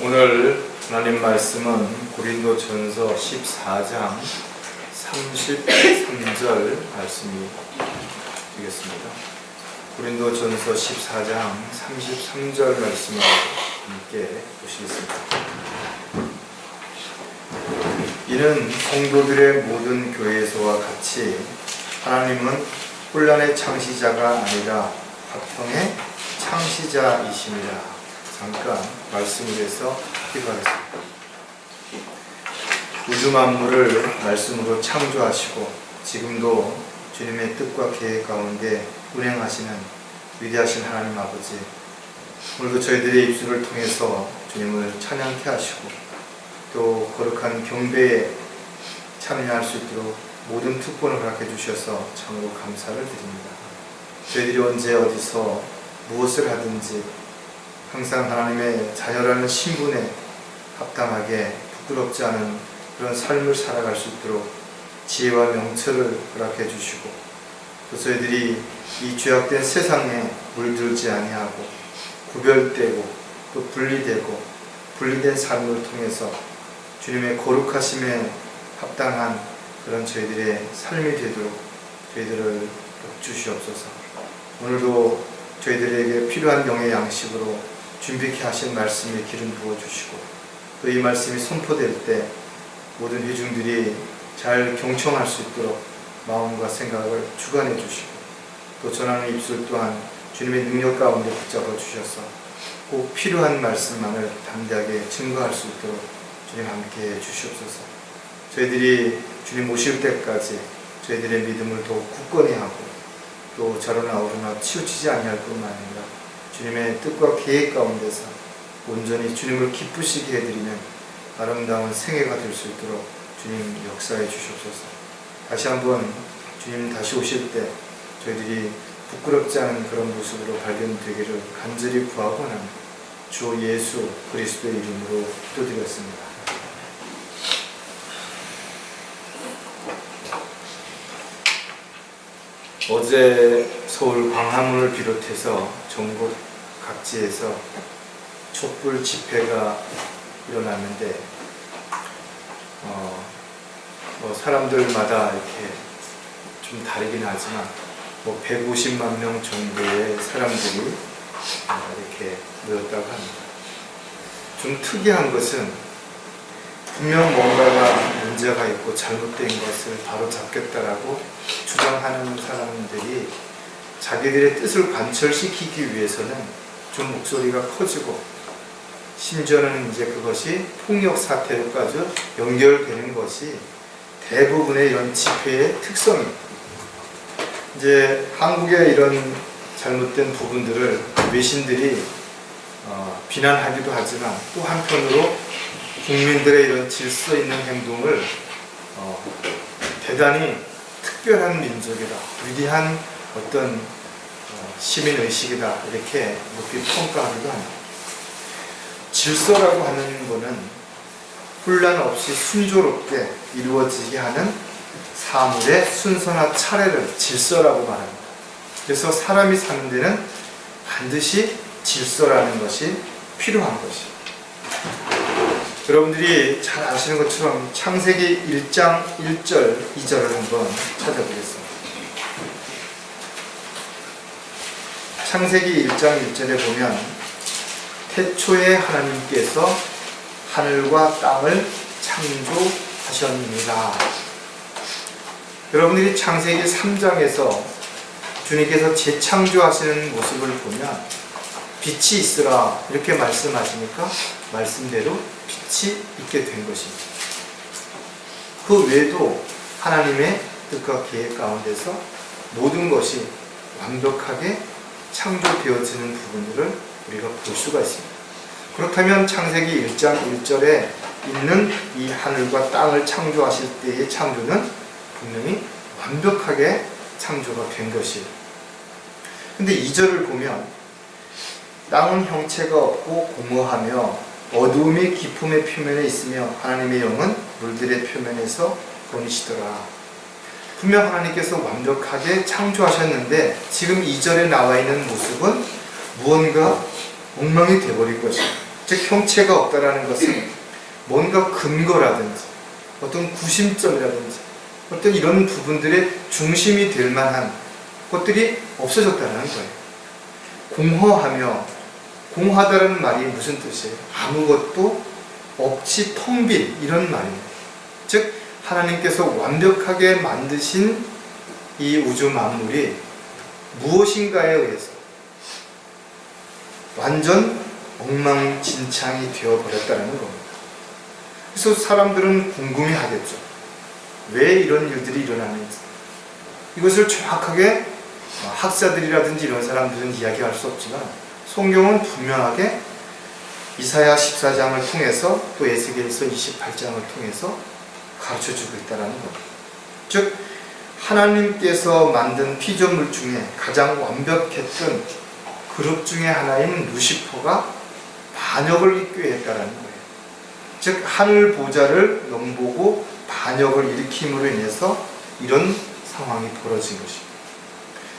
오늘 하나님 말씀은 고린도전서 14장 33절 말씀이 되겠습니다. 고린도전서 14장 33절 말씀을 함께 보시겠습니다. 이는 성도들의 모든 교회에서와 같이 하나님은 혼란의 창시자가 아니라 화평의 창시자이심이라. 잠깐 말씀을 해서 기도하겠습니다. 우주 만물을 말씀으로 창조하시고 지금도 주님의 뜻과 계획 가운데 운행하시는 위대하신 하나님 아버지, 오늘도 저희들의 입술을 통해서 주님을 찬양케 하시고 또 거룩한 경배에 참여할 수 있도록 모든 특권을 허락해 주셔서 참으로 감사를 드립니다. 저희들이 언제 어디서 무엇을 하든지 항상 하나님의 자녀라는 신분에 합당하게 부끄럽지 않은 그런 삶을 살아갈 수 있도록 지혜와 명철을 허락해 주시고 또 저희들이 이 죄악된 세상에 물들지 아니하고 구별되고 또 분리된 삶을 통해서 주님의 거룩하심에 합당한 그런 저희들의 삶이 되도록 저희들을 주시옵소서. 오늘도 저희들에게 필요한 영의 양식으로 준비케 하신 말씀에 기름 부어주시고 또 이 말씀이 선포될 때 모든 회중들이 잘 경청할 수 있도록 마음과 생각을 주관해 주시고 또 전하는 입술 또한 주님의 능력 가운데 붙잡아 주셔서 꼭 필요한 말씀만을 담대하게 증거할 수 있도록 주님 함께 해 주시옵소서. 저희들이 주님 오실 때까지 저희들의 믿음을 더욱 굳건히 하고 또 저러나 오르나 치우치지 아니할 뿐만 아니라 주님의 뜻과 계획 가운데서 온전히 주님을 기쁘시게 해드리는 아름다운 생애가 될 수 있도록 주님 역사해 주시옵소서. 다시 한번 주님 다시 오실 때 저희들이 부끄럽지 않은 그런 모습으로 발견되기를 간절히 구하고 나는 주 예수 그리스도의 이름으로 기도드렸습니다. 어제 서울 광화문을 비롯해서 전국 각지에서 촛불 집회가 일어났는데 사람들마다 이렇게 좀 다르긴 하지만 150만 명 정도의 사람들이 이렇게 모였다고 합니다. 좀 특이한 것은 분명 뭔가가 문제가 있고 잘못된 것을 바로 잡겠다라고 주장하는 사람들이 자기들의 뜻을 관철시키기 위해서는 좀 목소리가 커지고 심지어는 이제 그것이 폭력 사태로까지 연결되는 것이 대부분의 이런 집회의 특성입니다. 이제 한국의 이런 잘못된 부분들을 외신들이 비난하기도 하지만 또 한편으로 국민들의 이런 질서 있는 행동을 대단히 특별한 민족이다, 위대한 어떤 시민의식이다 이렇게 높이 평가하기도 합니다. 질서라고 하는 것은 혼란 없이 순조롭게 이루어지게 하는 사물의 순서나 차례를 질서라고 말합니다. 그래서 사람이 사는 데는 반드시 질서라는 것이 필요한 것입니다. 여러분들이 잘 아시는 것처럼 창세기 1장 1절 2절을 한번 찾아보겠습니다. 창세기 1장 1절에 보면 태초에 하나님께서 하늘과 땅을 창조하셨느니라. 여러분들이 창세기 3장에서 주님께서 재창조하시는 모습을 보면 빛이 있으라 이렇게 말씀하시니까 말씀대로 빛이 있게 된 것입니다. 그 외에도 하나님의 뜻과 계획 가운데서 모든 것이 완벽하게 창조되어지는 부분들을 우리가 볼 수가 있습니다. 그렇다면 창세기 1장 1절에 있는 이 하늘과 땅을 창조하실 때의 창조는 분명히 완벽하게 창조가 된 것이에요. 근데 2절을 보면 땅은 형체가 없고 공허하며 어두움이 깊음의 표면에 있으며 하나님의 영은 물들의 표면에서 보이시더라. 분명 하나님께서 완벽하게 창조하셨는데 지금 2절에 나와 있는 모습은 무언가 엉망이 되어버린 것입니다. 즉 형체가 없다라는 것은 뭔가 근거라든지 어떤 구심점이라든지 어떤 이런 부분들의 중심이 될 만한 것들이 없어졌다는 거예요. 공허하며, 공허하다는 말이 무슨 뜻이에요? 아무것도 없이 텅 빈 이런 말입니다. 즉 하나님께서 완벽하게 만드신 이 우주 만물이 무엇인가에 의해서 완전 엉망진창이 되어버렸다는 겁니다. 그래서 사람들은 궁금해하겠죠. 왜 이런 일들이 일어나는지. 이것을 정확하게 학자들이라든지 이런 사람들은 이야기할 수 없지만 성경은 분명하게 이사야 14장을 통해서 또 에스겔서 28장을 통해서 가르쳐주고 있다는 겁니다. 즉 하나님께서 만든 피조물 중에 가장 완벽했던 그룹 중에 하나인 루시퍼가 반역을 있게 했다는 거예요. 즉 하늘 보좌를 넘보고 반역을 일으킴으로 인해서 이런 상황이 벌어진 것입니다.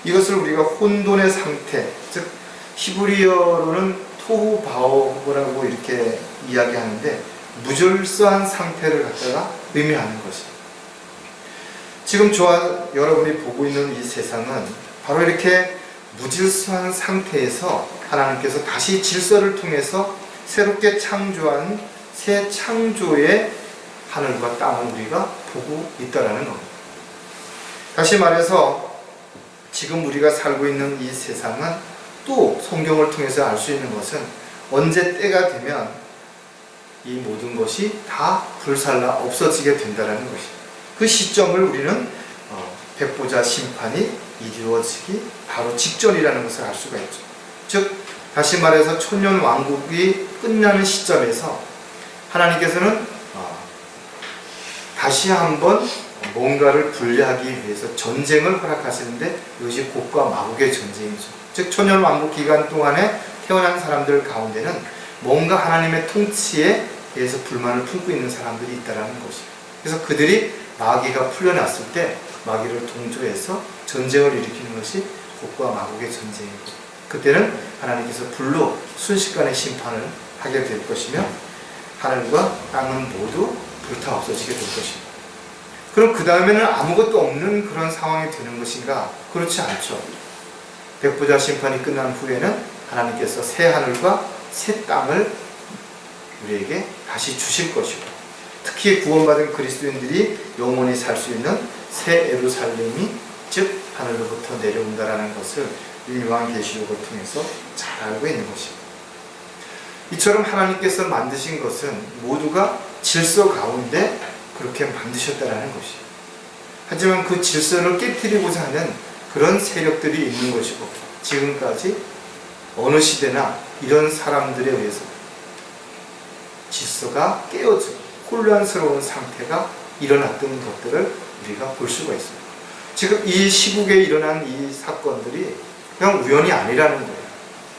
이것을 우리가 혼돈의 상태, 즉 히브리어로는 토후바오라고 이렇게 이야기하는데 무질서한 상태를 갖다가 의미하는 것입니다. 지금 저와 여러분이 보고 있는 이 세상은 바로 이렇게 무질서한 상태에서 하나님께서 다시 질서를 통해서 새롭게 창조한 새 창조의 하늘과 땅을 우리가 보고 있다는 겁니다. 다시 말해서 지금 우리가 살고 있는 이 세상은 또 성경을 통해서 알 수 있는 것은 언제 때가 되면 이 모든 것이 다 불살라 없어지게 된다는 것입니다. 그 시점을 우리는 백보자 심판이 이루어지기 바로 직전이라는 것을 알 수가 있죠. 즉 다시 말해서 천년 왕국이 끝나는 시점에서 하나님께서는 다시 한번 뭔가를 분리하기 위해서 전쟁을 허락하시는데 이것이 곡과 마곡의 전쟁이죠. 즉 천년 왕국 기간 동안에 태어난 사람들 가운데는 뭔가 하나님의 통치에 대해서 불만을 품고 있는 사람들이 있다는 것이에요. 그래서 그들이 마귀가 풀려났을 때 마귀를 동조해서 전쟁을 일으키는 것이 곡과 마곡의 전쟁이고, 그때는 하나님께서 불로 순식간에 심판을 하게 될 것이며 하늘과 땅은 모두 불타 없어지게 될 것입니다. 그럼 그 다음에는 아무것도 없는 그런 상황이 되는 것인가? 그렇지 않죠. 백보자 심판이 끝난 후에는 하나님께서 새 하늘과 새 땅을 우리에게 다시 주실 것이고, 특히 구원받은 그리스도인들이 영원히 살 수 있는 새 예루살렘이 즉 하늘로부터 내려온다라는 것을 요한계시록을 통해서 잘 알고 있는 것입니다. 이처럼 하나님께서 만드신 것은 모두가 질서 가운데 그렇게 만드셨다라는 것이에요. 하지만 그 질서를 깨트리고자 하는 그런 세력들이 있는 것이고, 지금까지 어느 시대나 이런 사람들에 의해서 질서가 깨어지고 혼란스러운 상태가 일어났던 것들을 우리가 볼 수가 있습니다. 지금 이 시국에 일어난 이 사건들이 그냥 우연이 아니라는 거예요.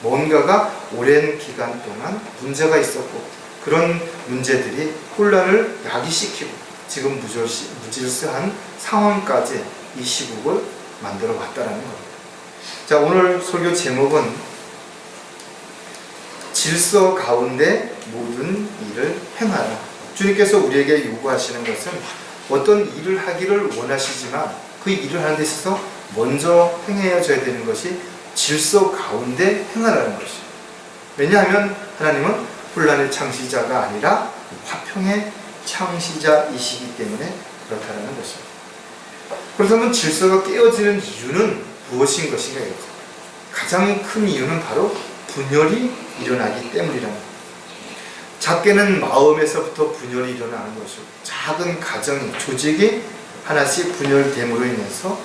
뭔가가 오랜 기간 동안 문제가 있었고, 그런 문제들이 혼란을 야기시키고 지금 무질서한 상황까지 이 시국을 만들어 왔다는 겁니다. 자, 오늘 설교 제목은 질서 가운데 모든 일을 행하라. 주님께서 우리에게 요구하시는 것은 어떤 일을 하기를 원하시지만 그 일을 하는 데 있어서 먼저 행해져야 되는 것이 질서 가운데 행하라는 것이죠. 왜냐하면 하나님은 혼란의 창시자가 아니라 화평의 창시자이시기 때문에 그렇다는 것입니다. 그렇다면 질서가 깨어지는 이유는 무엇인 것인가? 가장 큰 이유는 바로 분열이 일어나기 때문이라는 겁니다. 작게는 마음에서부터 분열이 일어나는 것이고, 작은 가정, 조직이 하나씩 분열됨으로 인해서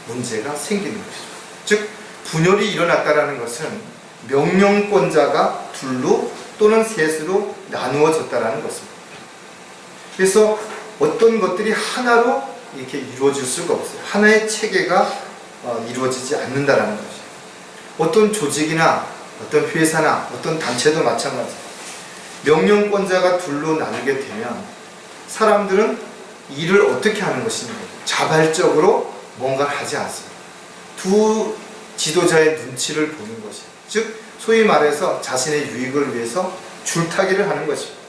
문제가 생기는 것이죠. 즉 분열이 일어났다는 것은 명령권자가 둘로 또는 셋으로 나누어졌다는 것입니다. 그래서 어떤 것들이 하나로 이렇게 이루어질 수가 없어요. 하나의 체계가 이루어지지 않는다는 것이죠. 어떤 조직이나 어떤 회사나 어떤 단체도 마찬가지입니다. 명령권자가 둘로 나누게 되면 사람들은 일을 어떻게 하는 것입니까? 자발적으로 뭔가를 하지 않습니다. 두 지도자의 눈치를 보는 것이에요. 즉 소위 말해서 자신의 유익을 위해서 줄타기를 하는 것입니다.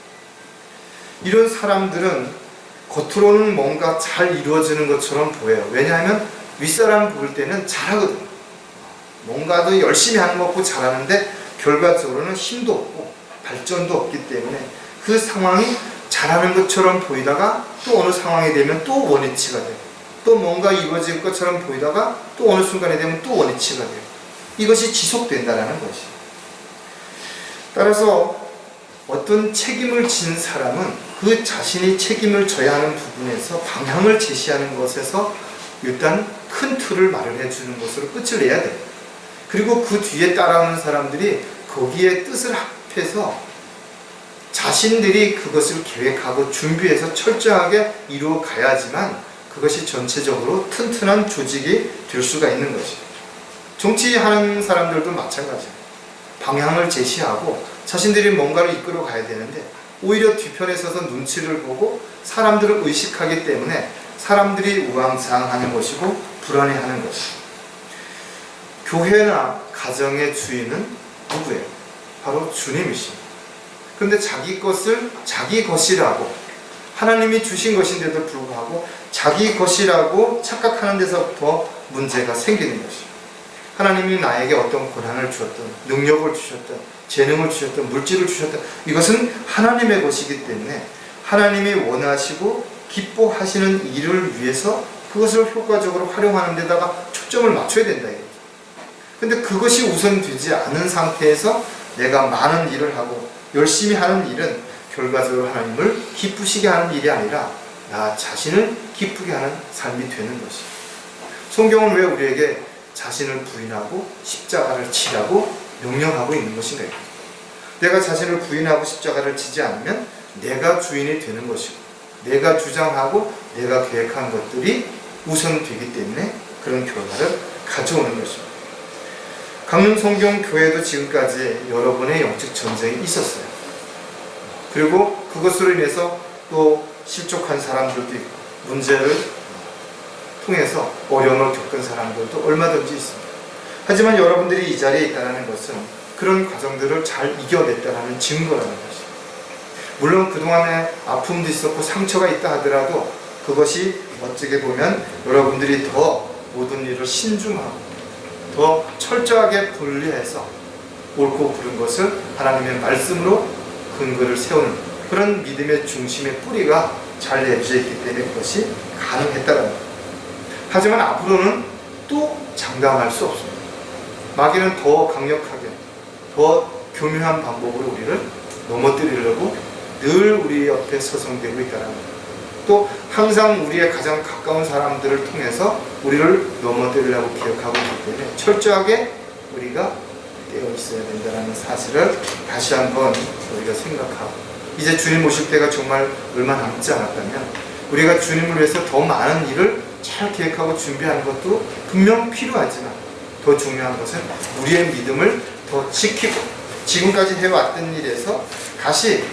이런 사람들은 겉으로는 뭔가 잘 이루어지는 것처럼 보여요. 왜냐하면 윗사람 볼 때는 잘하거든요. 뭔가도 열심히 하는 것 같고 잘하는데 결과적으로는 힘도 없고 발전도 없기 때문에 그 상황이 잘하는 것처럼 보이다가 또 어느 상황이 되면 또 원위치가 돼요. 또 뭔가 이루어질 것처럼 보이다가 또 어느 순간이 되면 또 원위치가 돼요. 이것이 지속된다는 것이죠. 따라서 어떤 책임을 진 사람은 그 자신이 책임을 져야 하는 부분에서 방향을 제시하는 것에서 일단 큰 틀을 마련해 주는 것으로 끝을 내야 돼요. 그리고 그 뒤에 따라오는 사람들이 거기에 뜻을 합해서 자신들이 그것을 계획하고 준비해서 철저하게 이루어 가야지만 그것이 전체적으로 튼튼한 조직이 될 수가 있는 것이죠. 정치하는 사람들도 마찬가지예요. 방향을 제시하고 자신들이 뭔가를 이끌어 가야 되는데 오히려 뒤편에 서서 눈치를 보고 사람들을 의식하기 때문에 사람들이 우왕좌왕하는 것이고 불안해하는 것이고, 교회나 가정의 주인은 누구예요? 바로 주님이십니다. 그런데 자기 것을 자기 것이라고, 하나님이 주신 것인데도 불구하고 자기 것이라고 착각하는 데서부터 문제가 생기는 것이죠. 하나님이 나에게 어떤 권한을 주셨든 능력을 주셨든 재능을 주셨든 물질을 주셨든 이것은 하나님의 것이기 때문에 하나님이 원하시고 기뻐하시는 일을 위해서 그것을 효과적으로 활용하는 데다가 초점을 맞춰야 된다 이거죠. 근데 그것이 우선되지 않은 상태에서 내가 많은 일을 하고 열심히 하는 일은 결과적으로 하나님을 기쁘시게 하는 일이 아니라 나 자신을 기쁘게 하는 삶이 되는 것이죠. 성경은 왜 우리에게 자신을 부인하고 십자가를 지라고 명령하고 있는 것인가요? 내가 자신을 부인하고 십자가를 지지 않으면 내가 주인이 되는 것이고 내가 주장하고 내가 계획한 것들이 우선되기 때문에 그런 결과를 가져오는 것입니다. 강릉성경교회도 지금까지 여러 번의 영적 전쟁이 있었어요. 그리고 그것으로 인해서 또 실족한 사람들도 있고 문제를 통해서 어려움을 겪은 사람들도 얼마든지 있습니다. 하지만 여러분들이 이 자리에 있다는 것은 그런 과정들을 잘 이겨냈다는 증거라는 것입니다. 물론 그동안에 아픔도 있었고 상처가 있다 하더라도 그것이 어떻게 보면 여러분들이 더 모든 일을 신중하고 더 철저하게 분리해서 옳고 그른 것을 하나님의 말씀으로 근거를 세우는 그런 믿음의 중심의 뿌리가 잘 내려져 있기 때문에 그것이 가능했다는 것. 하지만 앞으로는 또 장담할 수 없습니다. 마귀는 더 강력하게 더 교묘한 방법으로 우리를 넘어뜨리려고 늘 우리 옆에 서성대고 있다는 것. 또 항상 우리의 가장 가까운 사람들을 통해서 우리를 넘어뜨리려고 기억하고 있기 때문에 철저하게 우리가 깨어 있어야 된다는 사실을 다시 한번 우리가 생각하고, 이제 주님 오실 때가 정말 얼마 남지 않았다면 우리가 주님을 위해서 더 많은 일을 잘 계획하고 준비하는 것도 분명 필요하지만 더 중요한 것은 우리의 믿음을 더 지키고 지금까지 해왔던 일에서 다시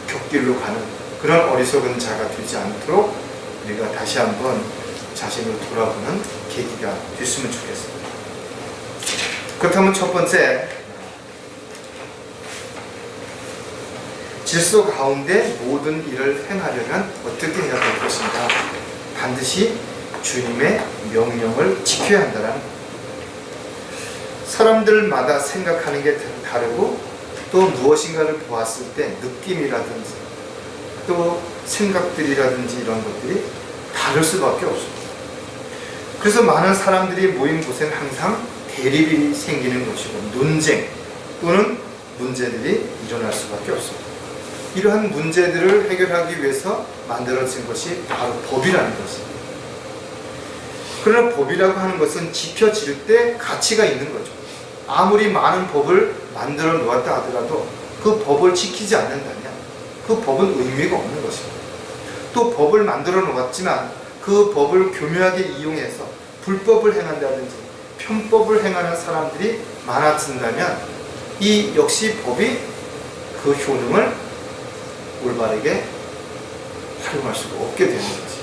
곁길로 가는 그런 어리석은 자가 되지 않도록 우리가 다시 한번 자신을 돌아보는 계기가 됐으면 좋겠습니다. 그렇다면 첫 번째, 질서 가운데 모든 일을 행하려면 어떻게 해야 될 것인가? 반드시 주님의 명령을 지켜야 한다는 것. 사람들마다 생각하는 게 다르고 또 무엇인가를 보았을 때 느낌이라든지 또 생각들이라든지 이런 것들이 다를 수밖에 없습니다. 그래서 많은 사람들이 모인 곳에는 항상 대립이 생기는 것이고 논쟁 또는 문제들이 일어날 수밖에 없습니다. 이러한 문제들을 해결하기 위해서 만들어진 것이 바로 법이라는 것입니다. 그러나 법이라고 하는 것은 지켜질 때 가치가 있는 거죠. 아무리 많은 법을 만들어 놓았다 하더라도 그 법을 지키지 않는다면 그 법은 의미가 없는 것입니다. 또 법을 만들어 놓았지만 그 법을 교묘하게 이용해서 불법을 행한다든지 편법을 행하는 사람들이 많아진다면 이 역시 법이 그 효능을 올바르게 활용할 수가 없게 되는 거지.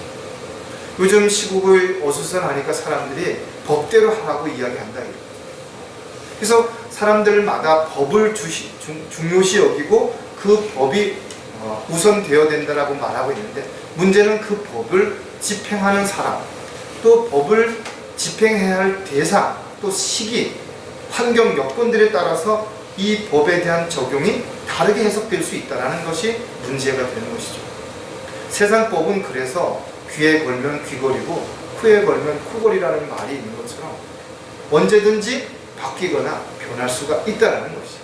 요즘 시국을 어수선하니까 사람들이 법대로 하라고 이야기한다. 그래서 사람들마다 법을 중요시 여기고 그 법이 우선되어야 된다라고 말하고 있는데, 문제는 그 법을 집행하는 사람, 또 법을 집행해야 할 대상, 또 시기, 환경 여건들에 따라서 이 법에 대한 적용이 다르게 해석될 수 있다는 것이 문제가 되는 것이죠. 세상 법은 그래서 귀에 걸면 귀걸이고 코에 걸면 코걸이라는 말이 있는 것처럼 언제든지 바뀌거나 변할 수가 있다는 것이죠.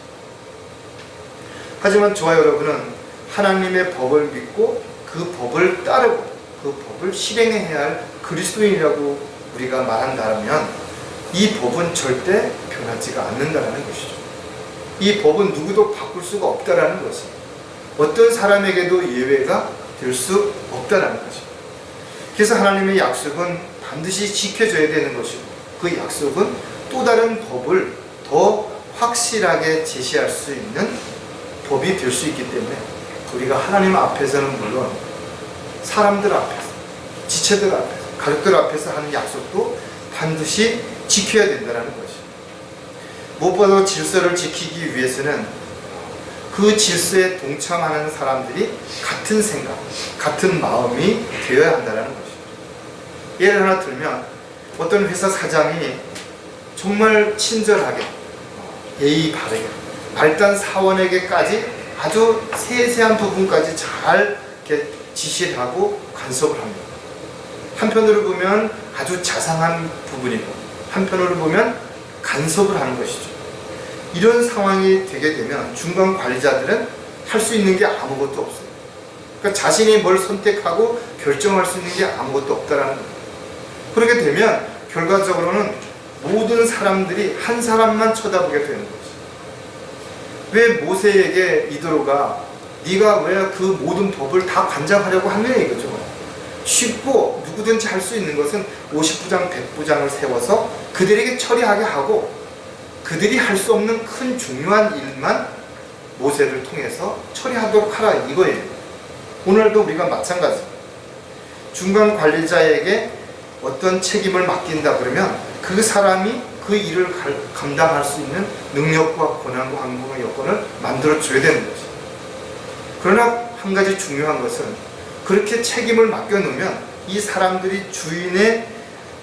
하지만 저와 여러분은 하나님의 법을 믿고 그 법을 따르고 그 법을 실행해야 할 그리스도인이라고 우리가 말한다면 이 법은 절대 변하지가 않는다는 것이죠. 이 법은 누구도 바꿀 수가 없다는 것이, 어떤 사람에게도 예외가 될 수 없다는 것이죠. 그래서 하나님의 약속은 반드시 지켜져야 되는 것이고, 그 약속은 또 다른 법을 더 확실하게 제시할 수 있는 법이 될 수 있기 때문에 우리가 하나님 앞에서는 물론 사람들 앞에서, 지체들 앞에서, 가족들 앞에서 하는 약속도 반드시 지켜야 된다는 것이죠. 무엇보다도 질서를 지키기 위해서는 그 질서에 동참하는 사람들이 같은 생각, 같은 마음이 되어야 한다는 것이죠. 예를 하나 들면, 어떤 회사 사장이 정말 친절하게, 예의 바르게, 말단 사원에게까지 아주 세세한 부분까지 잘 이렇게 지시를 하고 간섭을 합니다. 한편으로 보면 아주 자상한 부분이고, 한편으로 보면 간섭을 하는 것이죠. 이런 상황이 되게 되면 중간 관리자들은 할 수 있는 게 아무것도 없어요. 그러니까 자신이 뭘 선택하고 결정할 수 있는 게 아무것도 없다라는 거예요. 그렇게 되면 결과적으로는 모든 사람들이 한 사람만 쳐다보게 되는 거죠. 왜 모세에게 이도로가 네가 왜 그 모든 법을 다 관장하려고 하느냐 이거죠. 쉽고 누구든지 할 수 있는 것은 50부장, 100부장을 세워서 그들에게 처리하게 하고, 그들이 할 수 없는 큰 중요한 일만 모세를 통해서 처리하도록 하라 이거예요. 오늘도 우리가 마찬가지, 중간 관리자에게 어떤 책임을 맡긴다 그러면 그 사람이 그 일을 감당할 수 있는 능력과 권한과 항목의 여건을 만들어줘야 되는 거죠. 그러나 한 가지 중요한 것은, 그렇게 책임을 맡겨놓으면 이 사람들이 주인의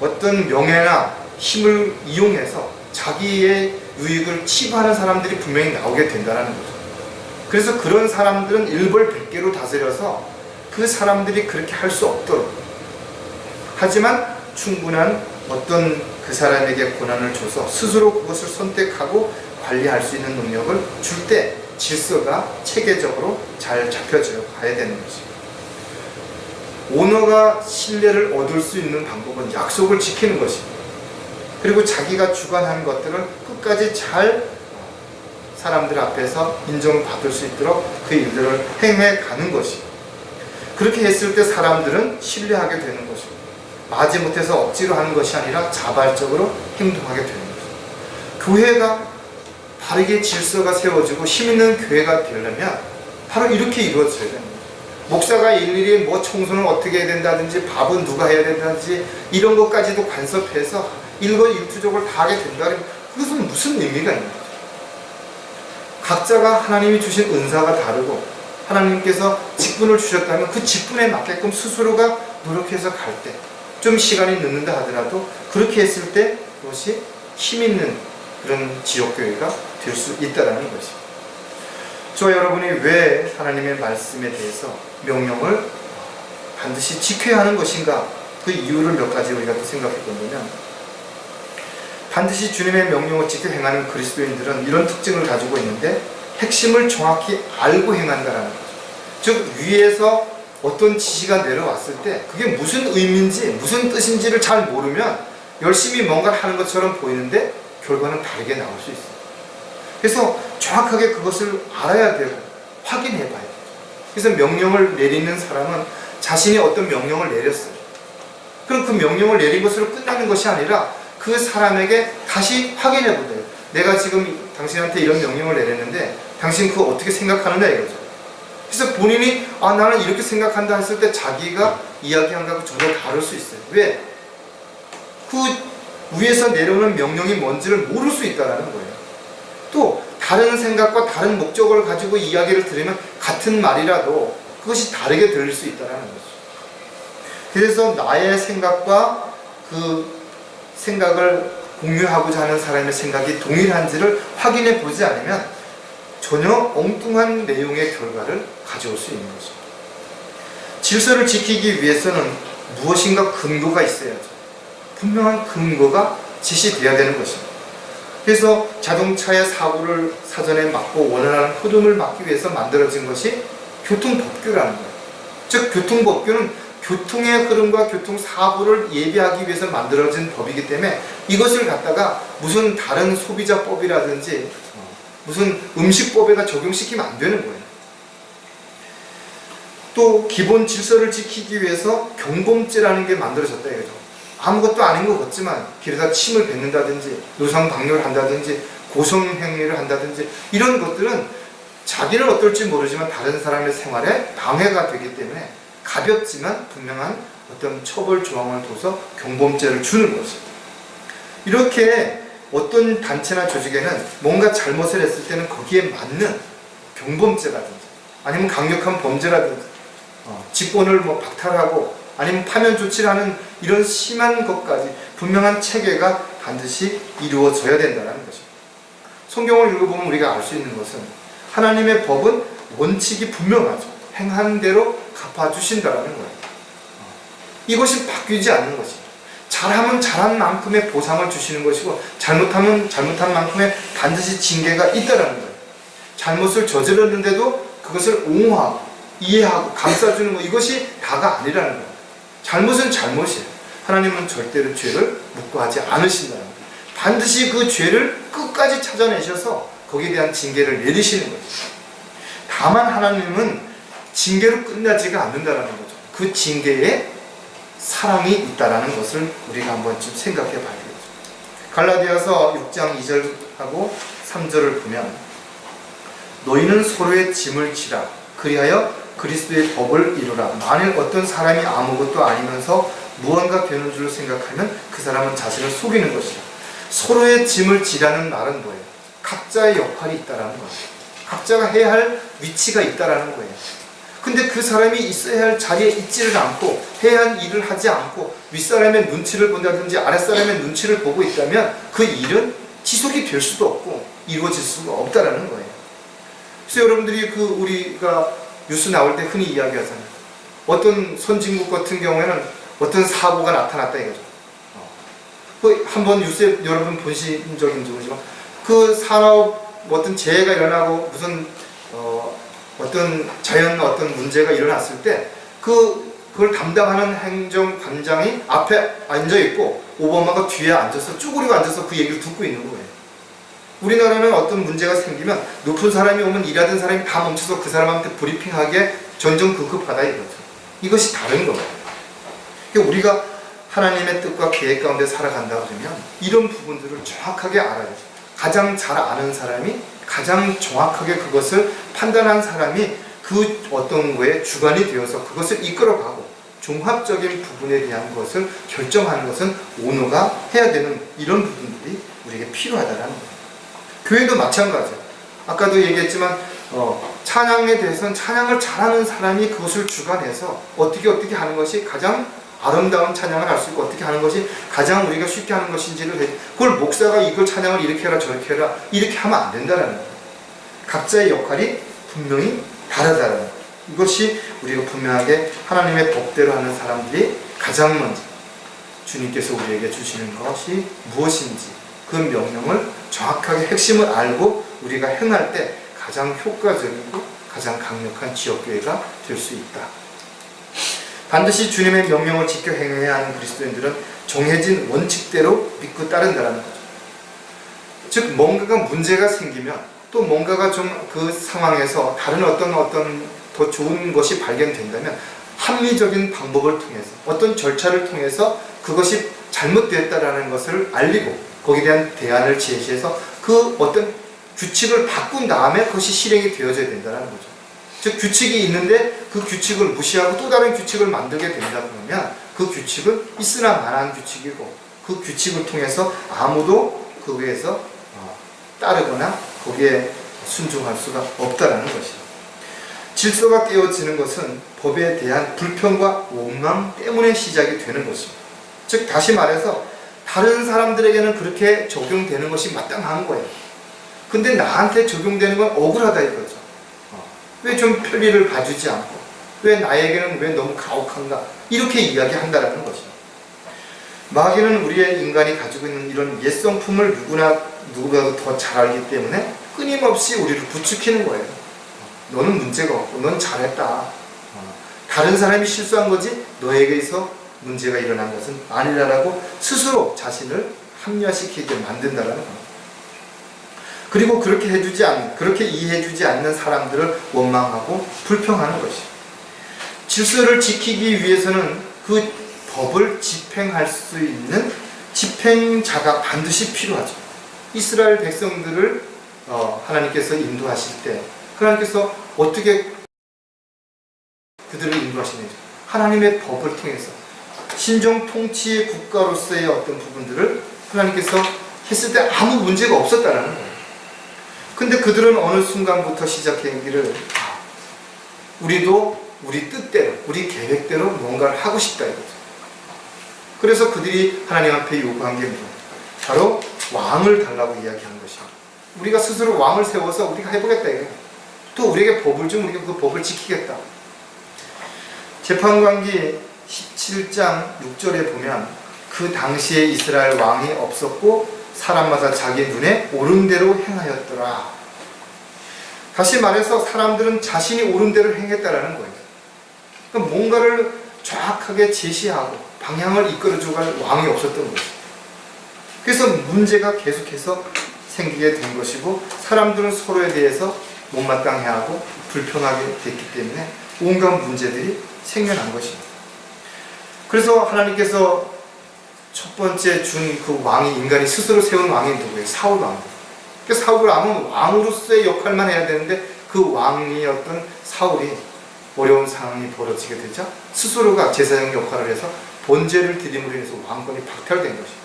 어떤 명예나 힘을 이용해서 자기의 유익을 치부하는 사람들이 분명히 나오게 된다는 거죠. 그래서 그런 사람들은 일벌백계로 다스려서 그 사람들이 그렇게 할 수 없도록, 하지만 충분한 어떤 그 사람에게 권한을 줘서 스스로 그것을 선택하고 관리할 수 있는 능력을 줄 때 질서가 체계적으로 잘 잡혀져 가야 되는 거죠. 오너가 신뢰를 얻을 수 있는 방법은 약속을 지키는 것입니다. 그리고 자기가 주관한 것들을 끝까지 잘 사람들 앞에서 인정받을 수 있도록 그 일들을 행해 가는 것이고, 그렇게 했을 때 사람들은 신뢰하게 되는 것이고, 마지못해서 억지로 하는 것이 아니라 자발적으로 행동하게 되는 것이고, 교회가 바르게 질서가 세워지고 힘있는 교회가 되려면 바로 이렇게 이루어져야 됩니다. 목사가 일일이 뭐 청소는 어떻게 해야 된다든지 밥은 누가 해야 된다든지 이런 것까지도 간섭해서 일거일투족을 다 하게 된다면 그것은 무슨 의미가 있는 거죠. 각자가 하나님이 주신 은사가 다르고 하나님께서 직분을 주셨다면 그 직분에 맞게끔 스스로가 노력해서 갈 때 좀 시간이 늦는다 하더라도 그렇게 했을 때 그것이 힘있는 그런 지역교회가 될 수 있다는 것이죠. 저와 여러분이 왜 하나님의 말씀에 대해서 명령을 반드시 지켜야 하는 것인가, 그 이유를 몇 가지 우리가 또 생각해 본다면, 반드시 주님의 명령을 지켜 행하는 그리스도인들은 이런 특징을 가지고 있는데, 핵심을 정확히 알고 행한다는 거죠. 즉 위에서 어떤 지시가 내려왔을 때 그게 무슨 의미인지 무슨 뜻인지를 잘 모르면 열심히 뭔가를 하는 것처럼 보이는데 결과는 다르게 나올 수 있어요. 그래서 정확하게 그것을 알아야 되고 확인해 봐야 돼요. 그래서 명령을 내리는 사람은 자신이 어떤 명령을 내렸어요. 그럼 그 명령을 내린 것으로 끝나는 것이 아니라 그 사람에게 다시 확인해 보세요. 내가 지금 당신한테 이런 명령을 내렸는데 당신 그거 어떻게 생각하느냐 이거죠. 그래서 본인이 나는 이렇게 생각한다 했을 때 자기가 이야기한 거하고 전혀 다를 수 있어요. 왜? 그 위에서 내려오는 명령이 뭔지를 모를 수 있다는 거예요. 다른 생각과 다른 목적을 가지고 이야기를 들으면 같은 말이라도 그것이 다르게 들릴 수 있다는 거죠. 그래서 나의 생각과 그 생각을 공유하고자 하는 사람의 생각이 동일한지를 확인해 보지 않으면 전혀 엉뚱한 내용의 결과를 가져올 수 있는 거죠. 질서를 지키기 위해서는 무엇인가 근거가 있어야죠. 분명한 근거가 제시되어야 되는 것입니다. 그래서 자동차의 사고를 사전에 막고 원활한 흐름을 막기 위해서 만들어진 것이 교통법규라는 거예요. 즉 교통법규는 교통의 흐름과 교통사고를 예비하기 위해서 만들어진 법이기 때문에 이것을 갖다가 무슨 다른 소비자법이라든지 무슨 음식법에다 적용시키면 안 되는 거예요. 또 기본 질서를 지키기 위해서 경범죄라는 게 만들어졌다 이거죠. 아무것도 아닌 것 같지만 길에다 침을 뱉는다든지 노상방뇨를 한다든지 고성행위를 한다든지 이런 것들은 자기는 어떨지 모르지만 다른 사람의 생활에 방해가 되기 때문에 가볍지만 분명한 어떤 처벌 조항을 둬서 경범죄를 주는 것입니다. 이렇게 어떤 단체나 조직에는 뭔가 잘못을 했을 때는 거기에 맞는 경범죄라든지 아니면 강력한 범죄라든지 직권을 박탈하고 아니면 파면 조치를 하는 이런 심한 것까지 분명한 체계가 반드시 이루어져야 된다는 것입니다. 성경을 읽어보면 우리가 알 수 있는 것은 하나님의 법은 원칙이 분명하죠. 행한 대로 갚아주신다는 거예요. 이것이 바뀌지 않는 것입니다. 잘하면 잘한 만큼의 보상을 주시는 것이고 잘못하면 잘못한 만큼의 반드시 징계가 있다는 거예요. 잘못을 저질렀는데도 그것을 옹호하고 이해하고 감싸주는 것, 이것이 다가 아니라는 거예요. 잘못은 잘못이에요. 하나님은 절대로 죄를 묵과하지 않으신다는 거예요. 반드시 그 죄를 끝까지 찾아내셔서 거기에 대한 징계를 내리시는 거예요. 다만 하나님은 징계로 끝나지가 않는다는 거죠. 그 징계에 사랑이 있다는 것을 우리가 한번 좀 생각해 봐야 되겠죠. 갈라디아서 6장 2절하고 3절을 보면 너희는 서로의 짐을 지라 그리하여 그리스도의 법을 이루라. 만일 어떤 사람이 아무것도 아니면서 무언가 되는 줄 생각하면 그 사람은 자신을 속이는 것이다. 서로의 짐을 지라는 말은 뭐예요? 각자의 역할이 있다는 거예요. 각자가 해야 할 위치가 있다는 거예요. 근데 그 사람이 있어야 할 자리에 있지를 않고 해야 할 일을 하지 않고 윗사람의 눈치를 본다든지 아랫사람의 눈치를 보고 있다면 그 일은 지속이 될 수도 없고 이루어질 수가 없다는 거예요. 그래서 여러분들이 우리가 뉴스 나올 때 흔히 이야기하잖아요. 어떤 선진국 같은 경우에는 어떤 사고가 나타났다 이거죠. 한번 뉴스에 여러분 보신 적인 적이지만 그 산업 어떤 재해가 일어나고 무슨 어떤 자연 어떤 문제가 일어났을 때 그걸 담당하는 행정관장이 앞에 앉아 있고 오바마가 뒤에 앉아서 쭈그리고 앉아서 그 얘기를 듣고 있는 거예요. 우리나라는 어떤 문제가 생기면 높은 사람이 오면 일하던 사람이 다 멈춰서 그 사람한테 브리핑하게 전전긍긍하다 이거죠. 이것이 다른 거예요. 그러니까 우리가 하나님의 뜻과 계획 가운데 살아간다 그러면 이런 부분들을 정확하게 알아야 돼요. 가장 잘 아는 사람이 가장 정확하게 그것을 판단한 사람이 그 어떤 거에 주관이 되어서 그것을 이끌어가고 종합적인 부분에 대한 것을 결정하는 것은 오너가 해야 되는 이런 부분들이 우리에게 필요하다는 거예요. 교회도 마찬가지예요. 아까도 얘기했지만 찬양에 대해서는 찬양을 잘하는 사람이 그것을 주관해서 어떻게 하는 것이 가장 아름다운 찬양을 할 수 있고 어떻게 하는 것이 가장 우리가 쉽게 하는 것인지를 그걸 목사가 이걸 찬양을 이렇게 해라 저렇게 해라 이렇게 하면 안 된다는 거예요. 각자의 역할이 분명히 다르다는 거예요. 이것이 우리가 분명하게 하나님의 법대로 하는 사람들이 가장 먼저 주님께서 우리에게 주시는 것이 무엇인지 그 명령을 정확하게 핵심을 알고 우리가 행할 때 가장 효과적이고 가장 강력한 지역교회가 될 수 있다. 반드시 주님의 명령을 지켜 행해야 하는 그리스도인들은 정해진 원칙대로 믿고 따른다는 거죠. 즉 뭔가가 문제가 생기면 또 뭔가가 좀 그 상황에서 다른 어떤 더 좋은 것이 발견된다면 합리적인 방법을 통해서 어떤 절차를 통해서 그것이 잘못됐다라는 것을 알리고 거기에 대한 대안을 제시해서 그 어떤 규칙을 바꾼 다음에 그것이 실행이 되어져야 된다는 거죠. 즉 규칙이 있는데 그 규칙을 무시하고 또 다른 규칙을 만들게 된다 그러면 그 규칙은 있으나 마나한 규칙이고 그 규칙을 통해서 아무도 그 위에서 따르거나 거기에 순종할 수가 없다라는 것이죠. 질서가 깨어지는 것은 법에 대한 불평과 원망 때문에 시작이 되는 것입니다. 즉 다시 말해서 다른 사람들에게는 그렇게 적용되는 것이 마땅한 거예요. 근데 나한테 적용되는 건 억울하다 이거죠. 왜 좀 편리를 봐주지 않고, 왜 나에게는 왜 너무 가혹한가, 이렇게 이야기한다라는 거죠. 마귀는 우리의 인간이 가지고 있는 이런 옛성품을 누구보다도 더 잘 알기 때문에 끊임없이 우리를 부추기는 거예요. 너는 문제가 없고 넌 잘했다. 다른 사람이 실수한 거지 너에게서 문제가 일어난 것은 아니라라고 스스로 자신을 합리화시키게 만든다라는 겁니다. 그리고 그렇게 이해해주지 않는 사람들을 원망하고 불평하는 것이죠. 질서를 지키기 위해서는 그 법을 집행할 수 있는 집행자가 반드시 필요하죠. 이스라엘 백성들을 하나님께서 인도하실 때 하나님께서 어떻게 그들을 인도하시는지, 하나님의 법을 통해서 신정 통치의 국가로서의 어떤 부분들을 하나님께서 했을 때 아무 문제가 없었다라는 거예요. 근데 그들은 어느 순간부터 시작하기를 우리도 우리 뜻대로, 우리 계획대로 뭔가를 하고 싶다 이거죠. 그래서 그들이 하나님 앞에 요구한 게 뭐예요? 바로 왕을 달라고 이야기한 것이에요. 우리가 스스로 왕을 세워서 우리가 해보겠다 이거예요. 또 우리에게 법을 주면 우리가 그 법을 지키겠다. 재판관기 17장 6절에 보면 그 당시에 이스라엘 왕이 없었고 사람마다 자기 눈에 옳은 대로 행하였더라. 다시 말해서 사람들은 자신이 옳은 대로 행했다라는 거예요. 그러니까 뭔가를 정확하게 제시하고 방향을 이끌어주갈 왕이 없었던 거죠. 그래서 문제가 계속해서 생기게 된 것이고 사람들은 서로에 대해서 못마땅해하고 불평하게 됐기 때문에 온갖 문제들이 생겨난 것입니다. 그래서 하나님께서 첫 번째 준 그 왕이, 인간이 스스로 세운 왕이 누구예요? 사울 왕. 그러니까 사울 왕은 왕으로서의 역할만 해야 되는데 그 왕이었던 사울이 어려운 상황이 벌어지게 되자 스스로가 제사장 역할을 해서 번제를 드림으로 인해서 왕권이 박탈된 것입니다.